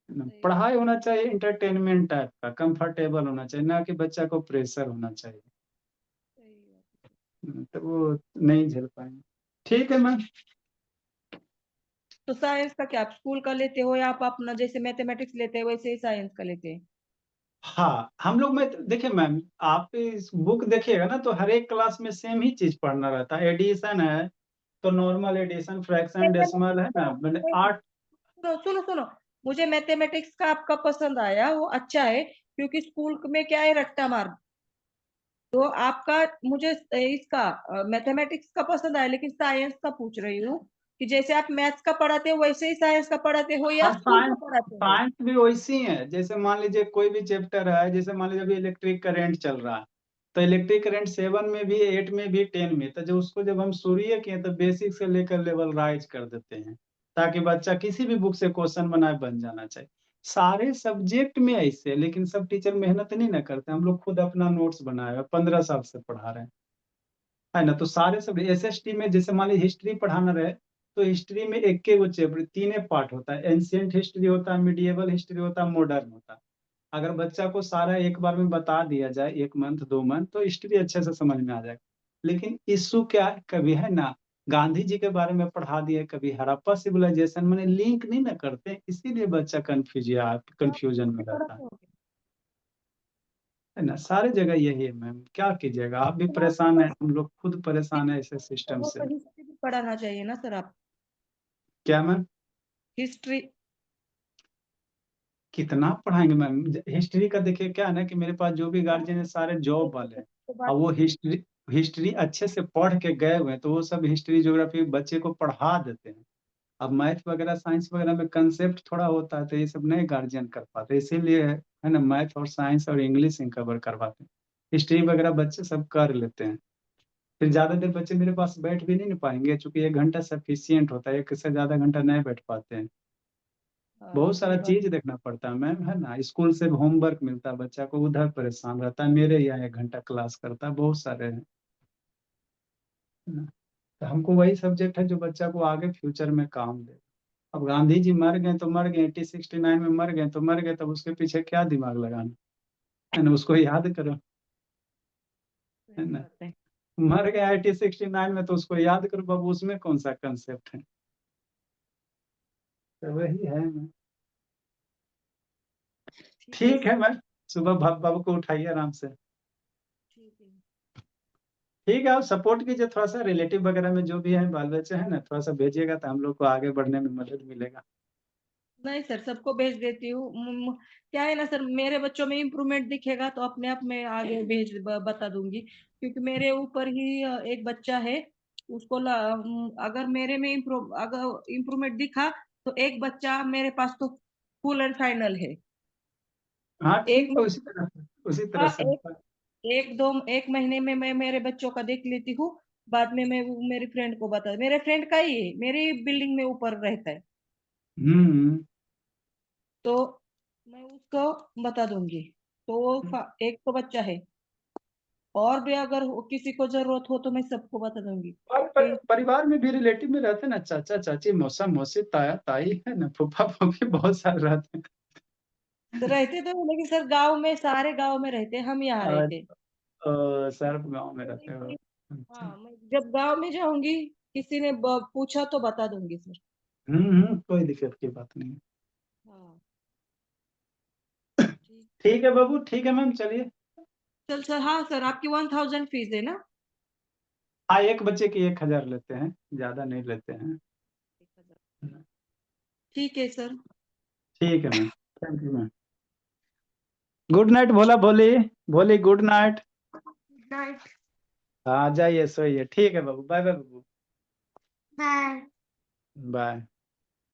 है ना। सही बात। पढ़ाई होना चाहिए इंटरटेनमेंट टाइप का, कंफर्टेबल होना चाहिए, ना कि बच्चा को प्रेशर होना चाहिए, सही बात। तो वो नहीं झेल पाएंगे। ठीक है मैम। तो साइंस का क्या आप स्कूल का लेते हो या आप अपना जैसे मैथमेटिक्स लेते हैं वैसे ही साइंस का लेते हैं? हाँ हम लोग में देखिए मैम, आप इस बुक देखिएगा ना, तो हर एक क्लास में सेम ही चीज पढ़ना रहता है। एडिशन है तो नॉर्मल एडिशन, फ्रैक्शन, डेसिमल, है ना, मैंने आठ। सुनो सुनो सुनो, मुझे मैथमेटिक्स का आपका पसंद आया, वो अच्छा है, क्योंकि स्कूल में क्या है, रट्टा मार। तो आपका मुझे इसका मैथमेटिक्स का पसंद आया, लेकिन साइंस का पूछ रही हूँ कि जैसे आप मैथ्स का पढ़ाते हो वैसे ही साइंस का पढ़ाते हो या हाँ स्कूल का साइंस, पढ़ाते हो? साइंस भी वैसी है, जैसे मान लीजिए कोई भी चैप्टर है, जैसे मान लीजिए अभी इलेक्ट्रिक करंट चल रहा है, तो इलेक्ट्रिक करंट 7 में भी, 8 में भी, 10 में, तो जो उसको जब हम शुरू किए तो बेसिक से लेकर लेवल राइज कर देते हैं, ताकि बच्चा किसी भी बुक से क्वेश्चन बनाए बन जाना चाहिए। सारे सब्जेक्ट में ऐसे है, लेकिन सब टीचर मेहनत नहीं ना करते, हम लोग खुद अपना नोट्स बनाए हुए 15 साल से पढ़ा रहे हैं, है ना। तो सारे सब एसएसटी में, जैसे मान लीजिए हिस्ट्री पढ़ाना रहे, तो हिस्ट्री में एक के वो चैप्टर, तीन पार्ट होता है, एंशियंट हिस्ट्री होता है, मिडिएवल हिस्ट्री होता है, मॉडर्न होता है। अगर बच्चा को सारा एक बार में बता दिया जाए, 1 मंथ 2 मंथ, तो हिस्ट्री अच्छे से समझ में आ जाएगा। लेकिन इशू क्या है, कभी है ना गांधी जी के बारे में पढ़ा दिए, कभी हड़प्पा सिविलाइजेशन, मैंने लिंक नहीं ना करते, इसीलिए बच्चा कंफ्यूजन में रहता है ना। सारे जगह यही है मैम, क्या कीजिएगा, आप भी परेशान है, हम लोग खुद परेशान है ऐसे सिस्टम वो से। तो हिस्ट्री भी पढ़ाना चाहिए ना सर आप? क्या मैम? हिस्ट्री। कितना पढ़ाएंगे मैम, हिस्ट्री का देखिए क्या है ना, कि मेरे पास जो भी गार्जियन है सारे जॉब वाले हैं, और वो हिस्ट्री हिस्ट्री अच्छे से पढ़ के गए हुए हैं, तो वो सब हिस्ट्री ज्योग्राफी बच्चे को पढ़ा देते हैं। अब मैथ वगैरह साइंस वगैरह में कंसेप्ट थोड़ा होता है, तो ये सब नहीं गार्जियन कर पाते, इसीलिए है ना, मैथ और साइंस और इंग्लिश ही कवर करवाते हैं। हिस्ट्री वगैरह बच्चे सब कर लेते हैं, फिर ज्यादा देर बच्चे मेरे पास बैठ भी नहीं पाएंगे, क्योंकि 1 घंटा सफिशियंट होता है, एक से ज्यादा घंटा नहीं बैठ पाते हैं। हाँ बहुत सारा सही बात। चीज देखना पड़ता है मैम, है ना। स्कूल से होमवर्क मिलता है बच्चा को, उधर परेशान रहता है, मेरे यहाँ 1 घंटा क्लास करता है, बहुत सारे हैं, है ना। तो हमको वही सब्जेक्ट है जो बच्चा को आगे फ्यूचर में काम दे। अब गांधी जी मर गए तो मर गए, 1869 में मर गए तो मर गए, तब उसके पीछे क्या दिमाग लगाना, है ना, उसको याद करो, है सही ना। बात है। मर गए 1869 में तो उसको याद करो बाबू, उसमें कौन सा कंसेप्ट है। तो वही है मैम। ठीक है ठीक है सर। मैम, सुबह बाबू को उठाइए आराम से। ठीक है। ठीक है, आप सपोर्ट कीजिए थोड़ा सा, रिलेटिव वगैरह में जो भी है बाल बच्चे हैं ना, थोड़ा सा भेजिएगा, तो हम लोग को आगे बढ़ने में मदद मिलेगा। नहीं सर, सबको भेज देती हूँ। क्या है ना सर, मेरे बच्चों में इम्प्रूवमेंट दिखेगा तो अपने आप मैं आगे बता दूंगी, क्योंकि मेरे ऊपर ही एक बच्चा है, उसको अगर मेरे में अगर इम्प्रूवमेंट दिखा तो एक बच्चा मेरे पास तो फुल एंड फाइनल है। हाँ एक ठीक है, उसी तरह से एक महीने में मैं मेरे बच्चों का देख लेती हूँ, बाद में मैं मेरी फ्रेंड को बता, मेरे फ्रेंड का ही है, मेरी बिल्डिंग में ऊपर रहता है, हम्म। तो मैं उसको बता दूंगी। तो वो एक तो बच्चा है, और भी अगर किसी को जरूरत हो तो मैं सबको बता दूंगी। और परिवार में भी रिलेटिव में रहते हैं ना, चाचा चाची, मौसा मौसी, ताया ताई, है ना, फूफा फूफी, बहुत सारे रहते हैं। रहते तो, लेकिन सर गांव में, सारे गांव में रहते, हम यहाँ रहते। सर्फ गांव में रहते हो? अच्छा। हाँ, मैं जब गांव में जाऊंगी, किसी ने पूछा तो बता दूंगी सर। कोई दिक्कत की बात नहीं। हाँ ठीक। ठीक है बाबू, ठीक है मैम, चलिए। चल सर, हाँ सर, आपकी 1000 फीस है ना? हाँ, एक बच्चे की 1000 लेते हैं, ज्यादा नहीं लेते हैं। ठीक है सर। ठीक है ma'am, thank you ma'am. Good night Bhola Bholi, Bholi good night. Night. हाँ जाइए सोइए, ठीक है बाबू, बाय बाय बाबू, बाय। बाय।